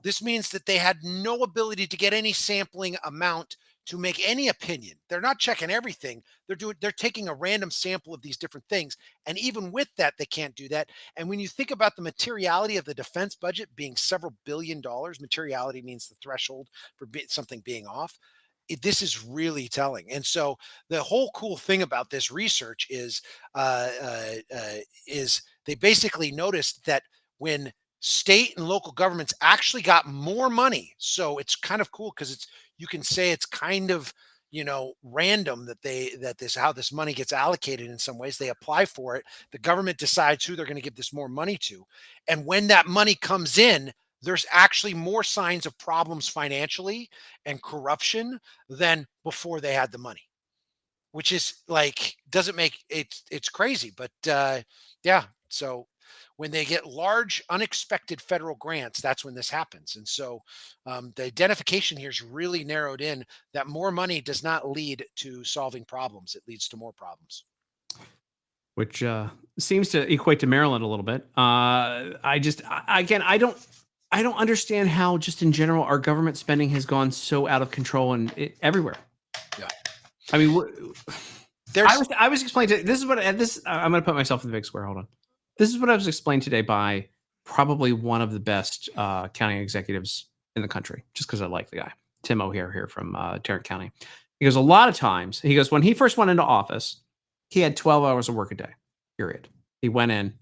Speaker 3: This means that they had no ability to get any sampling amount to make any opinion. They're not checking everything. They're taking a random sample of these different things. And even with that, they can't do that. And when you think about the materiality of the defense budget being several $1 billion, materiality means the threshold for something being off. This is really telling. And so the whole cool thing about this research is they basically noticed that when state and local governments actually got more money, so it's kind of cool because you can say it's kind of random that how this money gets allocated. In some ways, they apply for it, the government decides who they're going to give this more money to, and when that money comes in, there's actually more signs of problems financially and corruption than before they had the money, which is like, doesn't make it's crazy. But yeah, so when they get large unexpected federal grants, that's when this happens. And so the identification here is really narrowed in, that more money does not lead to solving problems. It leads to more problems.
Speaker 1: Which seems to equate to Maryland a little bit. I don't understand how, just in general, our government spending has gone so out of control and everywhere.
Speaker 3: Yeah,
Speaker 1: I mean, I was explained to this is what I'm going to put myself in the big square. Hold on. This is what I was explained today by probably one of the best county executives in the country, just because I like the guy, Tim O'Hare here from Tarrant County. He goes, a lot of times, he goes, when he first went into office, he had 12 hours of work a day, period. He went in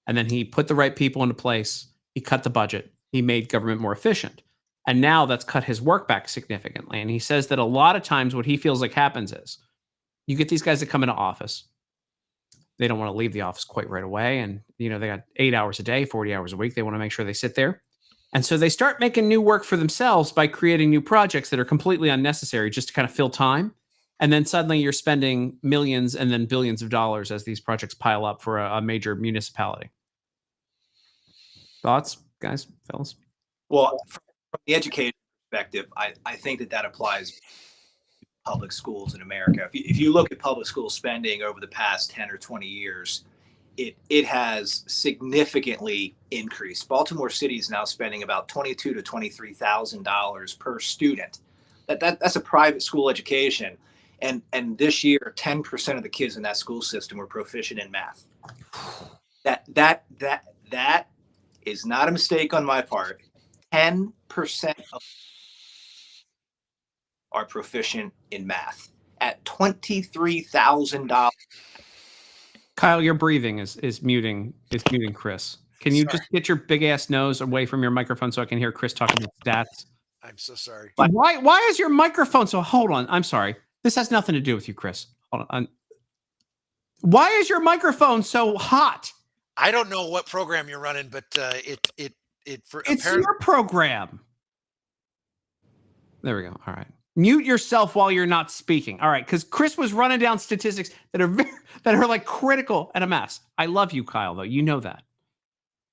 Speaker 1: and then he put the right people into place. He cut the budget. He made government more efficient. And now that's cut his work back significantly. And he says that a lot of times what he feels like happens is you get these guys that come into office. They don't want to leave the office quite right away. And, they got 8 hours a day, 40 hours a week. They want to make sure they sit there. And so they start making new work for themselves by creating new projects that are completely unnecessary just to kind of fill time. And then suddenly you're spending millions and then billions of dollars as these projects pile up for a major municipality. Thoughts, guys, fellas?
Speaker 2: Well, from the education perspective, I think that applies to public schools in America. If you look at public school spending over the past 10 or 20 years, it has significantly increased. Baltimore City is now spending about $22,000 to $23,000 per student. That's a private school education, and this year 10% of the kids in that school system were proficient in math. That is not a mistake on my part. 10% of are proficient in math at $23,000.
Speaker 1: Kyle, your breathing is muting Chris. Can you just get your big ass nose away from your microphone so I can hear Chris talking about stats?
Speaker 3: I'm so sorry.
Speaker 1: Why is your microphone so? Hold on, I'm sorry. This has nothing to do with you, Chris. Hold on. Why is your microphone so hot?
Speaker 3: I don't know what program you're running, but
Speaker 1: it's your program. There we go. All right. Mute yourself while you're not speaking. All right, because Chris was running down statistics that are like critical and a mess. I love you, Kyle, though. You know that.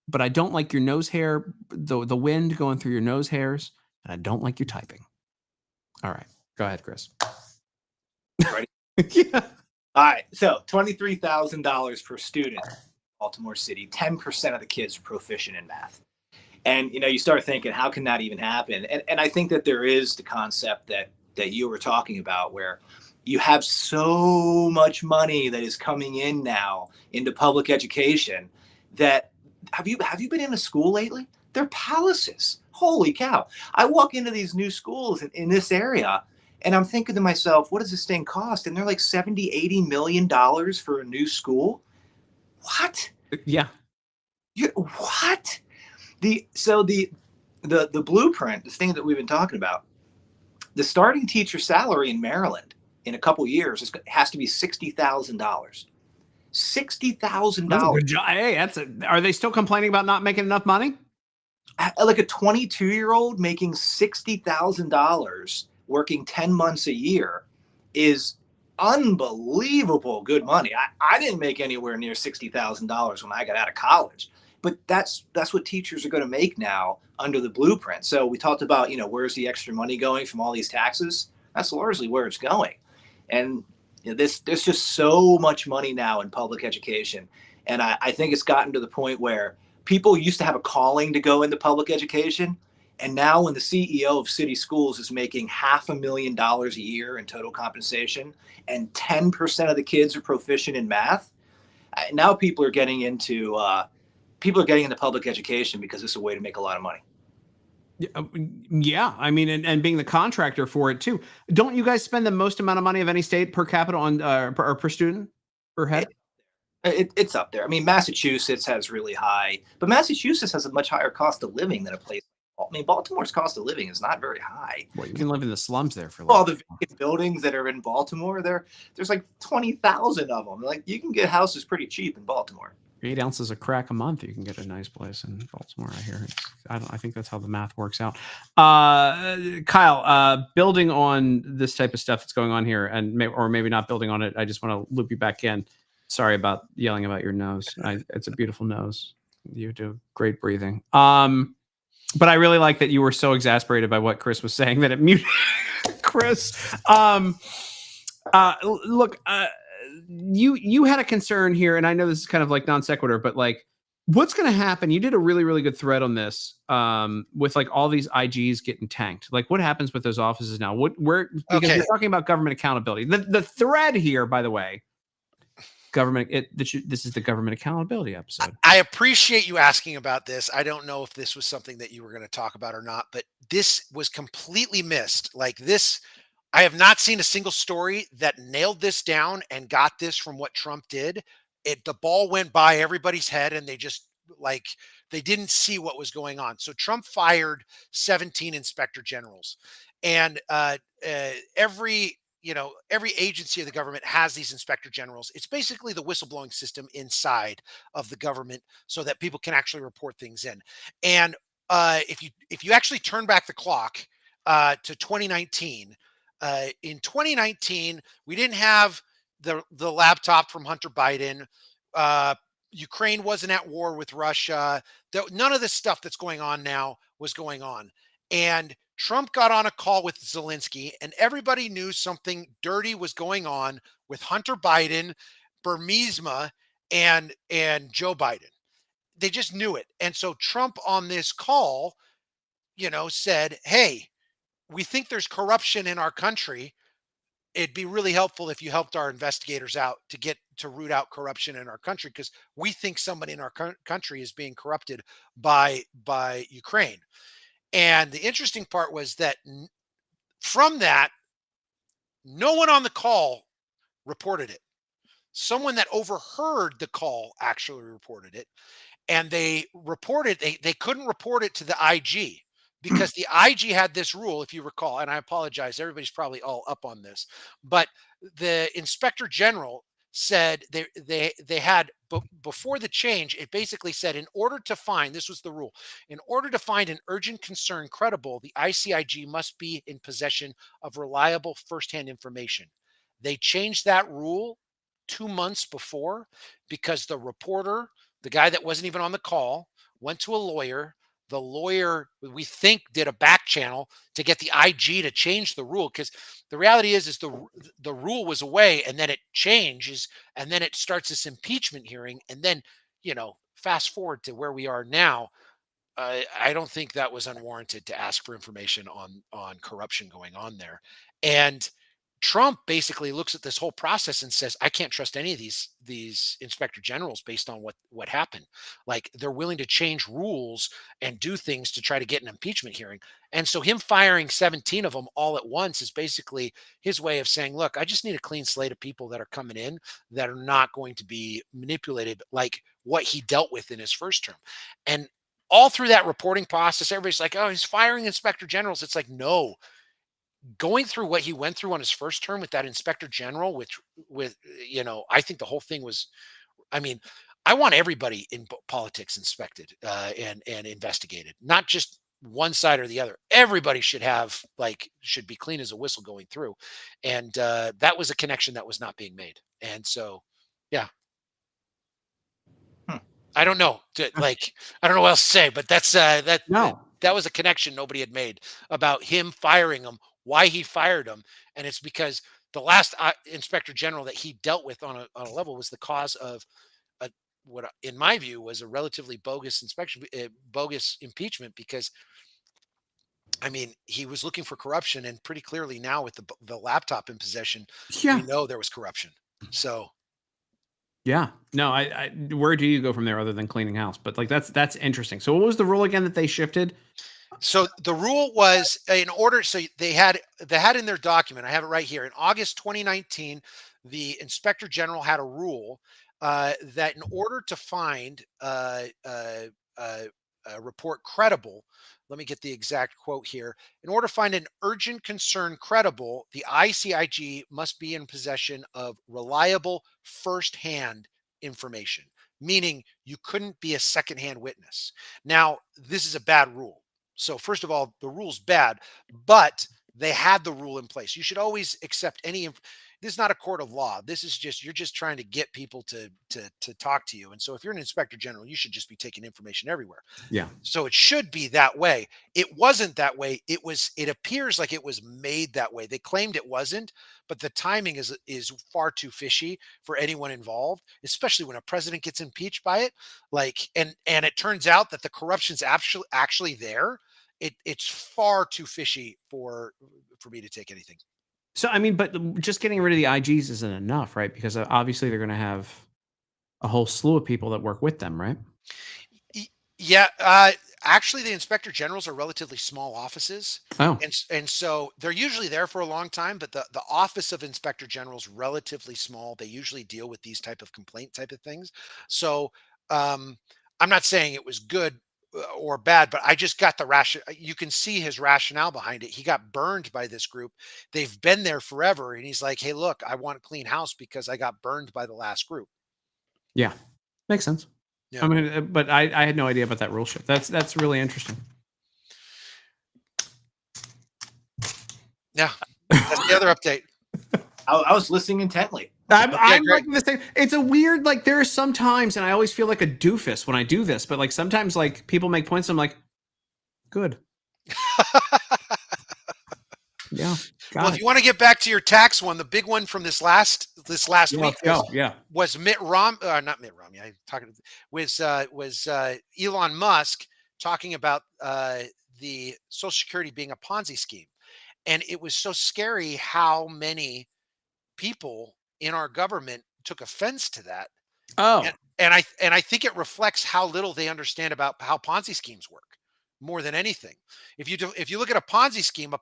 Speaker 1: But I don't like your nose hair, the wind going through your nose hairs, and I don't like your typing. All right. Go ahead, Chris.
Speaker 2: Ready?
Speaker 1: Yeah.
Speaker 2: All right. So $23,000 per student, Baltimore City. 10% of the kids are proficient in math. And you start thinking, how can that even happen? And I think that there is the concept that you were talking about, where you have so much money that is coming in now into public education that have you been in a school lately? They're palaces. Holy cow. I walk into these new schools in this area and I'm thinking to myself, what does this thing cost? And they're like $70-80 million for a new school. What?
Speaker 1: Yeah.
Speaker 2: What? The blueprint, this thing that we've been talking about, the starting teacher salary in Maryland in a couple years has to be $60,000. $60,000.
Speaker 1: Hey, are they still complaining about not making enough money?
Speaker 2: Like a 22-year-old making $60,000 working 10 months a year is unbelievable good money. I didn't make anywhere near $60,000 when I got out of college. But that's what teachers are going to make now under the blueprint. So we talked about, where's the extra money going from all these taxes? That's largely where it's going. And there's just so much money now in public education. And I think it's gotten to the point where people used to have a calling to go into public education. And now when the CEO of city schools is making $500,000 a year in total compensation and 10% of the kids are proficient in math, now people are getting into public education because it's a way to make a lot of money.
Speaker 1: Yeah. I mean, and being the contractor for it too. Don't you guys spend the most amount of money of any state per capita on per student per head?
Speaker 2: It's up there. I mean, Massachusetts has really high, but Massachusetts has a much higher cost of living than a place. I mean, Baltimore's cost of living is not very high.
Speaker 1: Well, you can live in the slums there for
Speaker 2: all the vacant buildings that are in Baltimore. There's like 20,000 of them. Like you can get houses pretty cheap in Baltimore.
Speaker 1: 8 ounces of crack a month, you can get a nice place in Baltimore. I hear. I think that's how the math works out. Kyle, building on this type of stuff that's going on here, and or maybe not building on it, I just want to loop you back in. Sorry about yelling about your nose. It's a beautiful nose. You do great breathing. But I really like that you were so exasperated by what Chris was saying that it muted Chris. Look. You had a concern here, and I know this is kind of like non sequitur, but like, what's going to happen? You did a really, really good thread on this, with like all these IGs getting tanked. Like, what happens with those offices now? Because we're talking about government accountability. The thread here, by the way, this is the government accountability episode.
Speaker 3: I appreciate you asking about this. I don't know if this was something that you were going to talk about or not, but this was completely missed. Like this. I have not seen a single story that nailed this down and got this from what Trump did. The ball went by everybody's head and they just they didn't see what was going on. So Trump fired 17 inspector generals, and every agency of the government has these inspector generals. It's basically the whistleblowing system inside of the government so that people can actually report things in. And if you actually turn back the clock to 2019, in 2019, we didn't have the laptop from Hunter Biden. Ukraine wasn't at war with Russia. None of this stuff that's going on now was going on. And Trump got on a call with Zelensky, and everybody knew something dirty was going on with Hunter Biden, Burisma, and Joe Biden. They just knew it. And so Trump on this call, said, "Hey, we think there's corruption in our country. It'd be really helpful if you helped our investigators out to root out corruption in our country, because we think somebody in our country is being corrupted by Ukraine." And the interesting part was that from that, no one on the call reported it. Someone that overheard the call actually reported it, and they couldn't report it to the IG, because the IG had this rule, if you recall, and I apologize, everybody's probably all up on this, but the inspector general said they had, before the change, it basically said, in order to find, this was the rule, in order to find an urgent concern credible, the ICIG must be in possession of reliable firsthand information. They changed that rule 2 months before, because the reporter, the guy that wasn't even on the call, went to a lawyer. The lawyer, we think, did a back channel to get the IG to change the rule, because the reality is the rule was away, and then it changes, and then it starts this impeachment hearing, and then fast forward to where we are now. I don't think that was unwarranted to ask for information on corruption going on there. And Trump basically looks at this whole process and says, "I can't trust any of these inspector generals based on what happened." Like, they're willing to change rules and do things to try to get an impeachment hearing. And so him firing 17 of them all at once is basically his way of saying, "Look, I just need a clean slate of people that are coming in that are not going to be manipulated like what he dealt with in his first term." And all through that reporting process, everybody's like, "Oh, he's firing inspector generals." It's like, no. Going through what he went through on his first term with that inspector general, with I think the whole thing was, I mean, I want everybody in politics inspected and investigated, not just one side or the other. Everybody should be clean as a whistle going through, and that was a connection that was not being made. And so, yeah, I don't know, I don't know what else to say, but that's that was a connection nobody had made about him firing him, why he fired him, and it's because the last inspector general that he dealt with on a level was the cause of what, in my view, was a relatively bogus bogus impeachment, because I mean, he was looking for corruption, and pretty clearly now with the laptop in possession, we know there was corruption. So.
Speaker 1: Yeah. No, I where do you go from there other than cleaning house? But that's interesting. So what was the rule again that they shifted?
Speaker 3: So the rule was, in order, so they had in their document, I have it right here, in August 2019, the inspector general had a rule that in order to find a report credible, let me get the exact quote here. In order to find an urgent concern credible, the ICIG must be in possession of reliable firsthand information, meaning you couldn't be a secondhand witness. Now, this is a bad rule. So first of all, the rule's bad, but they had the rule in place. You should always accept any. This is not a court of law. This is just, you're just trying to get people to talk to you. And so if you're an inspector general, you should just be taking information everywhere.
Speaker 1: Yeah.
Speaker 3: So it should be that way. It wasn't that way. It appears like it was made that way. They claimed it wasn't, but the timing is far too fishy for anyone involved, especially when a president gets impeached by it. And it turns out that the corruption's actually there. It's far too fishy for me to take anything.
Speaker 1: So, I mean, but just getting rid of the IGs isn't enough, right? Because obviously they're going to have a whole slew of people that work with them, right?
Speaker 3: Yeah. Actually, the inspector generals are relatively small offices.
Speaker 1: Oh.
Speaker 3: And so they're usually there for a long time, but the office of inspector general is relatively small. They usually deal with these type of complaint type of things. So I'm not saying it was good or bad, but I just got you can see his rationale behind it. He got burned by this group. They've been there forever. And he's like, "Hey, look, I want a clean house because I got burned by the last group."
Speaker 1: Yeah. Makes sense.
Speaker 3: Yeah.
Speaker 1: I mean, but I had no idea about that rule shift. That's really interesting.
Speaker 3: Yeah. That's the other update.
Speaker 2: I was listening intently.
Speaker 1: I'm like the same. It's a weird, there are some times, and I always feel like a doofus when I do this, but sometimes people make points. I'm like, good. Yeah.
Speaker 3: Well,
Speaker 1: Got
Speaker 3: if
Speaker 1: it.
Speaker 3: you want to get back to your tax one, the big one from this last
Speaker 1: Yeah,
Speaker 3: week
Speaker 1: let's go. Yeah.
Speaker 3: was not Mitt Romney. I talking was Elon Musk talking about the Social Security being a Ponzi scheme, and it was so scary how many people in our government took offense to that.
Speaker 1: Oh,
Speaker 3: And I think it reflects how little they understand about how Ponzi schemes work more than anything. If you look at a Ponzi scheme,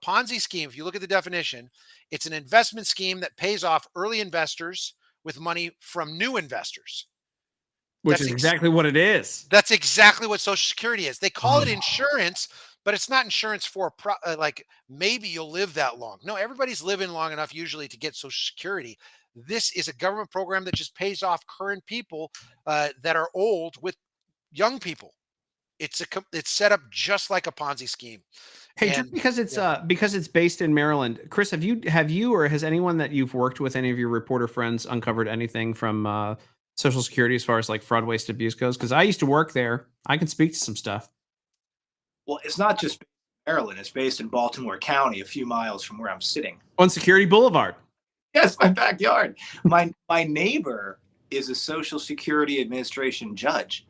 Speaker 3: if you look at the definition, it's an investment scheme that pays off early investors with money from new investors.
Speaker 1: which is exactly what it is.
Speaker 3: That's exactly what Social Security is. They call it
Speaker 1: Oh.
Speaker 3: insurance, but it's not insurance for like maybe you'll live that long. No, everybody's living long enough usually to get Social Security. This is a government program that just pays off current people that are old with young people. It's set up just like a Ponzi scheme,
Speaker 1: Hey, just
Speaker 3: and yeah.
Speaker 1: because it's based in Maryland, Chris, have you or has anyone that you've worked with, any of your reporter friends, uncovered anything from Social Security as far as like fraud, waste, abuse goes? Because I used to work there. I can speak to some stuff.
Speaker 2: Well, it's not just Maryland. It's based in Baltimore County, a few miles from where I'm sitting.
Speaker 1: On Security Boulevard.
Speaker 2: Yes, my backyard. My neighbor is a Social Security Administration judge.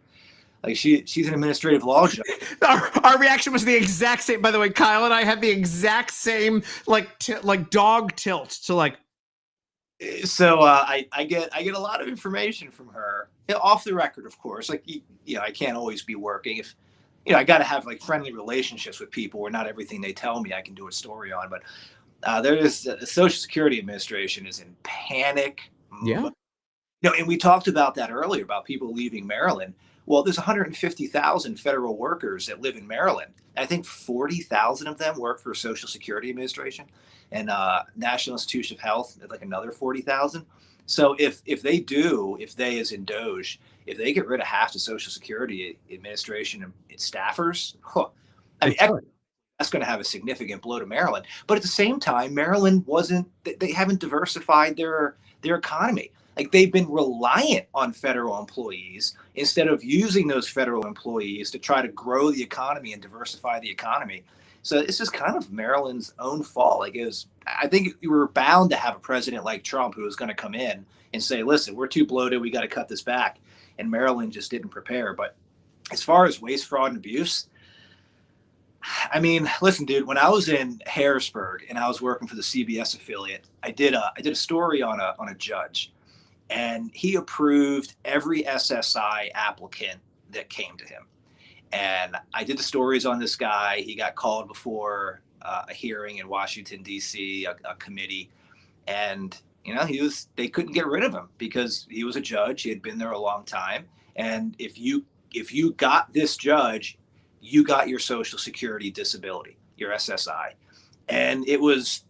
Speaker 2: Like she's an administrative law judge.
Speaker 1: Our reaction was the exact same. By the way, Kyle and I had the exact same like dog tilt to like.
Speaker 2: So I get a lot of information from her, off the record, of course. Like I can't always be working. If I got to have like friendly relationships with people where not everything they tell me I can do a story on. But the Social Security Administration is in panic.
Speaker 1: Yeah.
Speaker 2: And we talked about that earlier about people leaving Maryland. Well, there's 150,000 federal workers that live in Maryland. I think 40,000 of them work for Social Security Administration, and National Institute of Health, like another 40,000. So if they as in Doge, if they get rid of half the Social Security Administration and its staffers, I mean, that's going to have a significant blow to Maryland. But at the same time, Maryland they haven't diversified their economy. Like they've been reliant on federal employees instead of using those federal employees to try to grow the economy and diversify the economy. So this is kind of Maryland's own fault. I think we were bound to have a president like Trump who was going to come in and say, listen, we're too bloated. We got to cut this back. And Maryland just didn't prepare. But as far as waste, fraud, and abuse, I mean, listen, dude, when I was in Harrisburg and I was working for the CBS affiliate, I did a story on a judge. And he approved every SSI applicant that came to him. And I did the stories on this guy. He got called before a hearing in Washington, D.C., a committee. And, they couldn't get rid of him because he was a judge. He had been there a long time. And if you got this judge, you got your Social Security disability, your SSI. And I was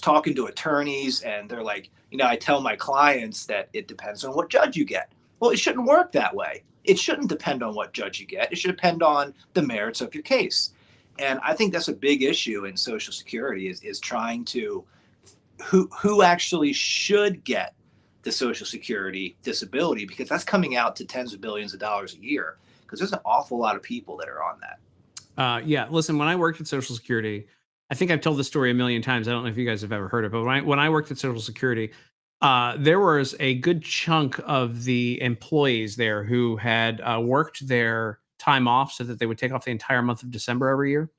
Speaker 2: talking to attorneys and they're like, I tell my clients that it depends on what judge you get. Well, it shouldn't work that way. It shouldn't depend on what judge you get. It should depend on the merits of your case. And I think that's a big issue in Social Security is trying to who actually should get the Social Security disability, because that's coming out to tens of billions of dollars a year, because there's an awful lot of people that are on that.
Speaker 1: Yeah. Listen, when I worked at Social Security, I think I've told this story a million times. I don't know if you guys have ever heard it, but when I worked at Social Security, there was a good chunk of the employees there who had worked their time off so that they would take off the entire month of December every year.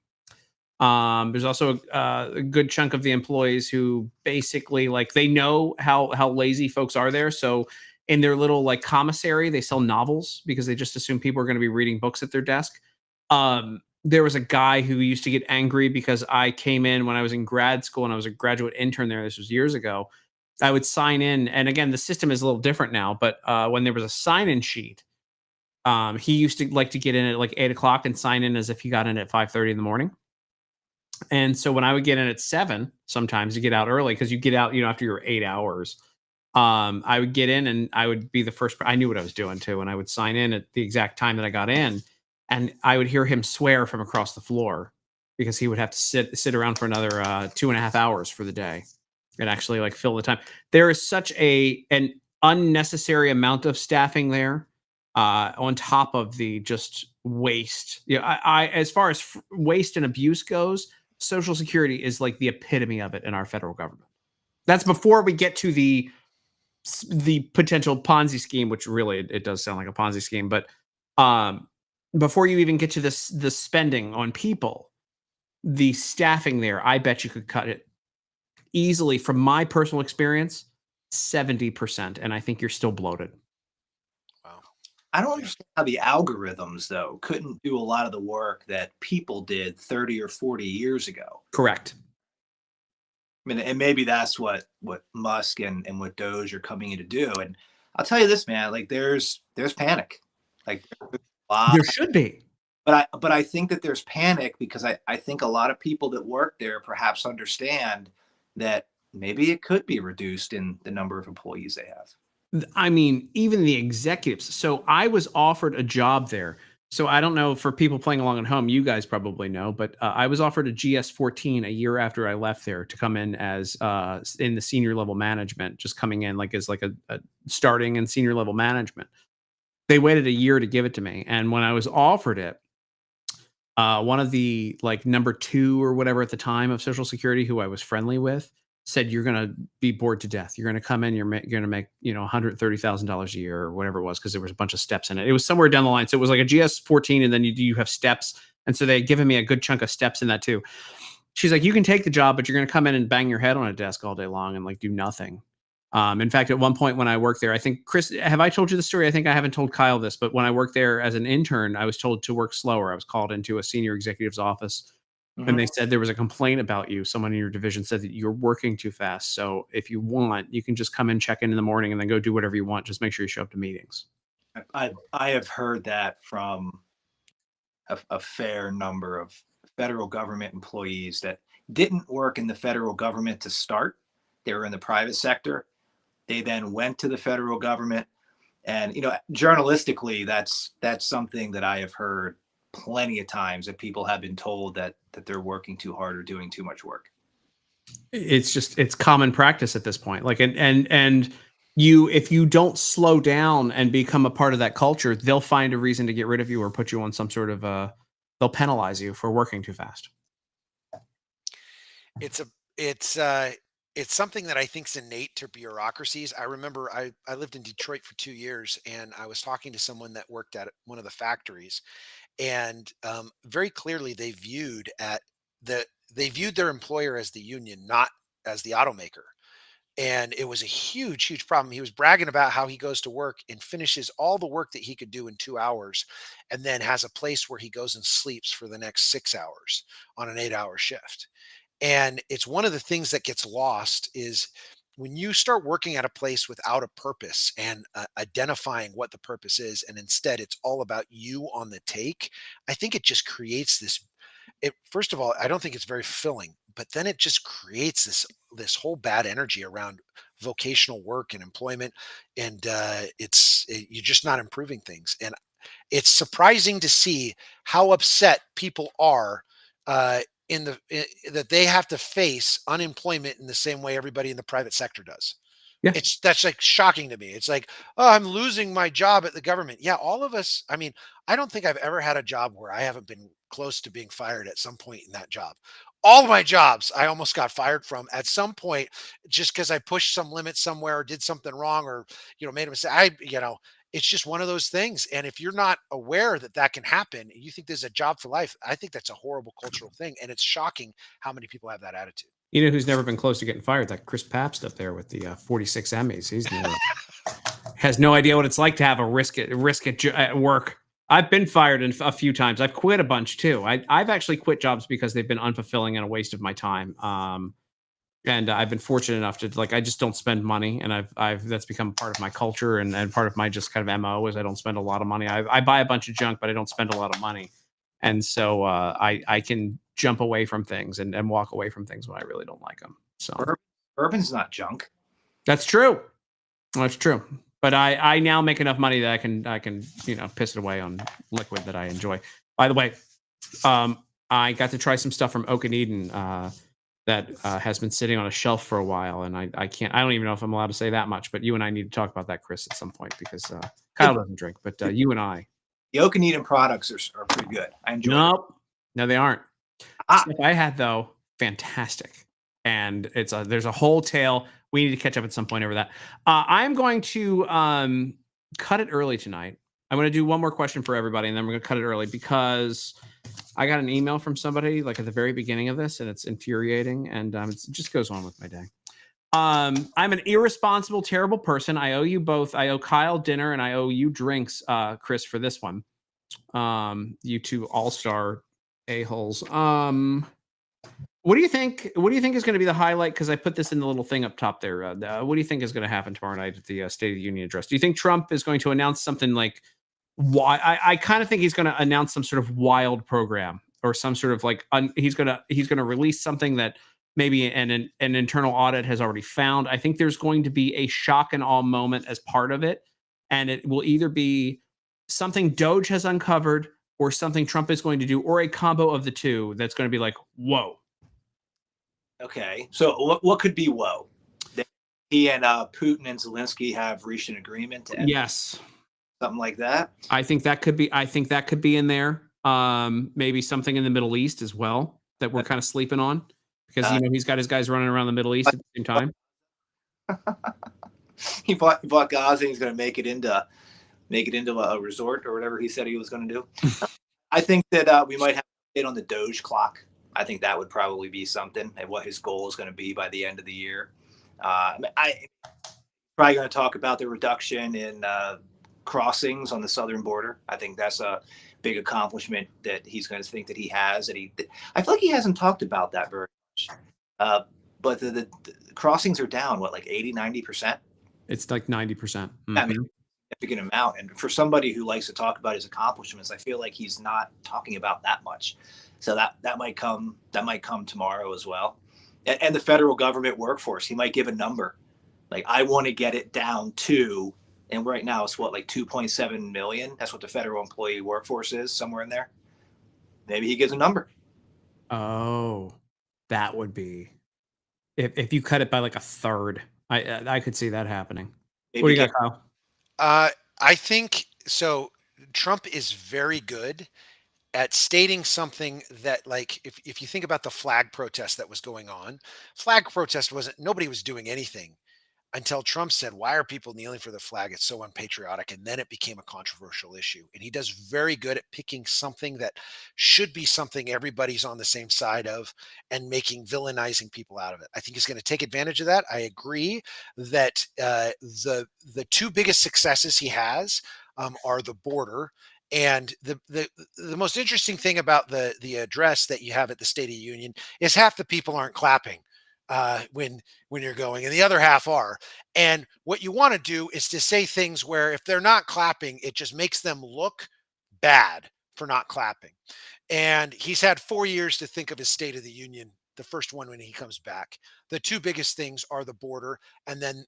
Speaker 1: There's also a good chunk of the employees who basically they know how lazy folks are there. So in their little commissary, they sell novels because they just assume people are going to be reading books at their desk. There was a guy who used to get angry because I came in when I was in grad school and I was a graduate intern there. This was years ago. I would sign in. And again, the system is a little different now, but when there was a sign-in sheet, he used to like to get in at 8 o'clock and sign in as if he got in at 5:30 in the morning. And so when I would get in at 7, sometimes you get out early because you get out, after your 8 hours. I would get in and I would be the first. I knew what I was doing too. And I would sign in at the exact time that I got in. And I would hear him swear from across the floor because he would have to sit around for another 2.5 hours for the day and actually fill the time. There is such an unnecessary amount of staffing there on top of the just waste. I as far as waste and abuse goes, Social Security is like the epitome of it in our federal government. That's before we get to the potential Ponzi scheme, which really it does sound like a Ponzi scheme, but before you even get to the spending on people, the staffing there, I bet you could cut it easily, from my personal experience, 70%, and I think you're still bloated.
Speaker 3: Wow.
Speaker 2: I don't understand how the algorithms, though, couldn't do a lot of the work that people did 30 or 40 years ago.
Speaker 1: Correct.
Speaker 2: I mean, and maybe that's what Musk and what Doge are coming in to do. And I'll tell you this, man, like there's panic. Like there's a lot,
Speaker 1: There should be.
Speaker 2: but I think that there's panic because I think a lot of people that work there perhaps understand that maybe it could be reduced in the number of employees they have.
Speaker 1: I mean, even the executives. So I was offered a job there. So I don't know, for people playing along at home, you guys probably know, but I was offered a GS-14 a year after I left there to come in as in the senior level management, just coming in like as like a starting in senior level management. They waited a year to give it to me, and when I was offered it, one of the like number 2 or whatever at the time of Social Security, who I was friendly with, said, "You're going to be bored to death. You're going to come in. You're going to make, $130,000 a year or whatever it was," because there was a bunch of steps in it. It was somewhere down the line. So it was like a GS-14, and then you have steps, and so they had given me a good chunk of steps in that too. She's like, "You can take the job, but you're going to come in and bang your head on a desk all day long and like do nothing." In fact, at one point when I worked there, I think, Chris, have I told you the story? I think I haven't told Kyle this, but when I worked there as an intern, I was told to work slower. I was called into a senior executive's office, and they said there was a complaint about you. Someone in your division said that you're working too fast. So if you want, you can just come in, check in the morning, and then go do whatever you want. Just make sure you show up to meetings.
Speaker 2: I have heard that from a fair number of federal government employees that didn't work in the federal government to start. They were in the private sector. They then went to the federal government. And, journalistically, that's something that I have heard plenty of times, that people have been told that they're working too hard or doing too much work.
Speaker 1: It's common practice at this point. Like, and if you don't slow down and become a part of that culture, they'll find a reason to get rid of you or put you on some sort of they'll penalize you for working too fast.
Speaker 3: It's something that I think is innate to bureaucracies. I remember I lived in Detroit for 2 years, and I was talking to someone that worked at one of the factories, and very clearly they viewed their employer as the union, not as the automaker. And it was a huge, huge problem. He was bragging about how he goes to work and finishes all the work that he could do in 2 hours, and then has a place where he goes and sleeps for the next 6 hours on an 8-hour shift. And it's one of the things that gets lost is when you start working at a place without a purpose and identifying what the purpose is, and instead it's all about you on the take. I think it just creates this. First of all, I don't think it's very fulfilling, but then it just creates this whole bad energy around vocational work and employment, and you're just not improving things. And it's surprising to see how upset people are that they have to face unemployment in the same way everybody in the private sector does.
Speaker 1: Yeah.
Speaker 3: That's like shocking to me. It's like, oh, I'm losing my job at the government. Yeah, all of us. I mean, I don't think I've ever had a job where I haven't been close to being fired at some point in that job. All my jobs I almost got fired from at some point, just because I pushed some limits somewhere or did something wrong, or made a mistake. It's just one of those things. And if you're not aware that that can happen, you think there's a job for life, I think that's a horrible cultural thing. And it's shocking how many people have that attitude.
Speaker 1: You know who's never been close to getting fired? That Chris Pabst up there with the 46 Emmys. He's never has no idea what it's like to have a risk at work. I've been fired a few times. I've quit a bunch too. I've actually quit jobs because they've been unfulfilling and a waste of my time. And I've been fortunate enough to, like, I just don't spend money, and I've that's become part of my culture and part of my just kind of MO is I don't spend a lot of money. I buy a bunch of junk, but I don't spend a lot of money. And so I can jump away from things and walk away from things when I really don't like them. So
Speaker 2: Bourbon's not junk.
Speaker 1: That's true. That's true. But I now make enough money that I can piss it away on liquid that I enjoy. By the way, I got to try some stuff from Oak and Eden that has been sitting on a shelf for a while, and I don't even know if I'm allowed to say that much. But you and I need to talk about that, Chris, at some point, because Kyle doesn't drink, but you and I.
Speaker 2: The Oak and Eden products are pretty good. I enjoy them.
Speaker 1: No, they aren't. Stuff I had though, fantastic. And there's a whole tale. We need to catch up at some point over that. I'm going to cut it early tonight. I'm going to do one more question for everybody, and then we're going to cut it early because I got an email from somebody like at the very beginning of this, and it's infuriating, and it just goes on with my day. I'm an irresponsible, terrible person. I owe you both. I owe Kyle dinner, and I owe you drinks, Chris, for this one. You two all-star a-holes. What do you think? What do you think is going to be the highlight? Because I put this in the little thing up top there. What do you think is going to happen tomorrow night at the State of the Union address? Do you think Trump is going to announce something like why? I kind of think he's going to announce some sort of wild program or some sort of like he's going to release something that maybe an internal audit has already found. I think there's going to be a shock and awe moment as part of it, and it will either be something Doge has uncovered or something Trump is going to do, or a combo of the two that's going to be like, whoa.
Speaker 2: Okay, so what could be whoa? That he and Putin and Zelensky have reached an agreement to end something like that.
Speaker 1: I think that could be in there. Maybe something in the Middle East as well that we're kind of sleeping on because he's got his guys running around the Middle East at the same time.
Speaker 2: he bought Gaza. And he's going to make it into a resort or whatever he said he was going to do. I think that we might have it on the Doge clock. I think that would probably be something, and what his goal is going to be by the end of the year. I'm probably going to talk about the reduction in crossings on the southern border. I think that's a big accomplishment that he's going to think that he has. And I feel like he hasn't talked about that very much. But the crossings are down, what, like 80, 90%?
Speaker 1: It's like 90%. Mm-hmm.
Speaker 2: I mean, significant amount. And for somebody who likes to talk about his accomplishments, I feel like he's not talking about that much. So that might come tomorrow as well. And the federal government workforce, he might give a number. Like, I want to get it down to, and right now it's what, like 2.7 million? That's what the federal employee workforce is, somewhere in there. Maybe he gives a number.
Speaker 1: Oh, that would be, if you cut it by like a third, I could see that happening.
Speaker 2: Maybe
Speaker 1: What do you got, Kyle?
Speaker 3: I think so. Trump is very good at stating something that, like, if you think about the flag protest that was going on, flag protest nobody was doing anything until Trump said, why are people kneeling for the flag? It's so unpatriotic. And then it became a controversial issue. And he does very good at picking something that should be something everybody's on the same side of and villainizing people out of it. I think he's going to take advantage of that. I agree that the two biggest successes he has are the border. And the most interesting thing about the address that you have at the State of the Union is half the people aren't clapping when you're going, and the other half are. And what you want to do is to say things where if they're not clapping, it just makes them look bad for not clapping. And he's had 4 years to think of his State of the Union, the first one when he comes back. The two biggest things are the border and then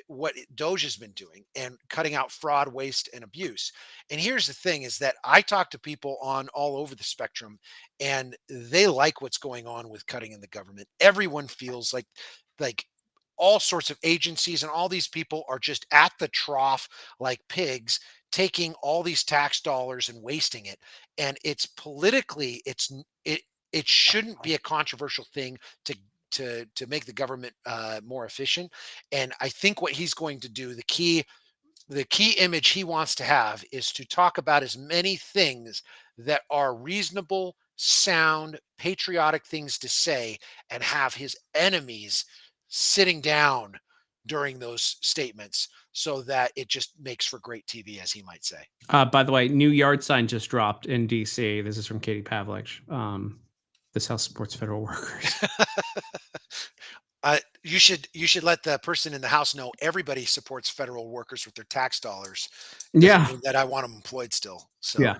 Speaker 3: what Doge has been doing and cutting out fraud, waste, and abuse. And here's the thing is that I talk to people on all over the spectrum, and they like what's going on with cutting in the government. Everyone feels like all sorts of agencies and all these people are just at the trough like pigs, taking all these tax dollars and wasting it. And it's politically, it shouldn't be a controversial thing to make the government more efficient. And I think what he's going to do, the key image he wants to have is to talk about as many things that are reasonable, sound, patriotic things to say, and have his enemies sitting down during those statements so that it just makes for great TV, as he might say.
Speaker 1: By the way, new yard sign just dropped in DC. This is from Katie Pavlich. This house supports federal workers.
Speaker 3: You should let the person in the house know everybody supports federal workers with their tax dollars.
Speaker 1: Yeah,
Speaker 3: mean that I want them employed still. So
Speaker 1: yeah.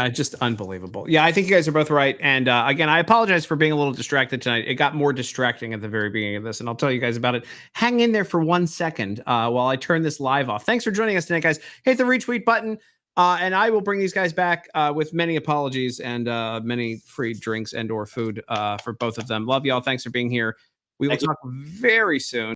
Speaker 1: Just unbelievable. Yeah, I think you guys are both right. And again, I apologize for being a little distracted tonight. It got more distracting at the very beginning of this, and I'll tell you guys about it. Hang in there for 1 second while I turn this live off. Thanks for joining us tonight, guys. Hit the retweet button, and I will bring these guys back with many apologies and many free drinks and or food for both of them. Love y'all. Thanks for being here. We will talk very soon.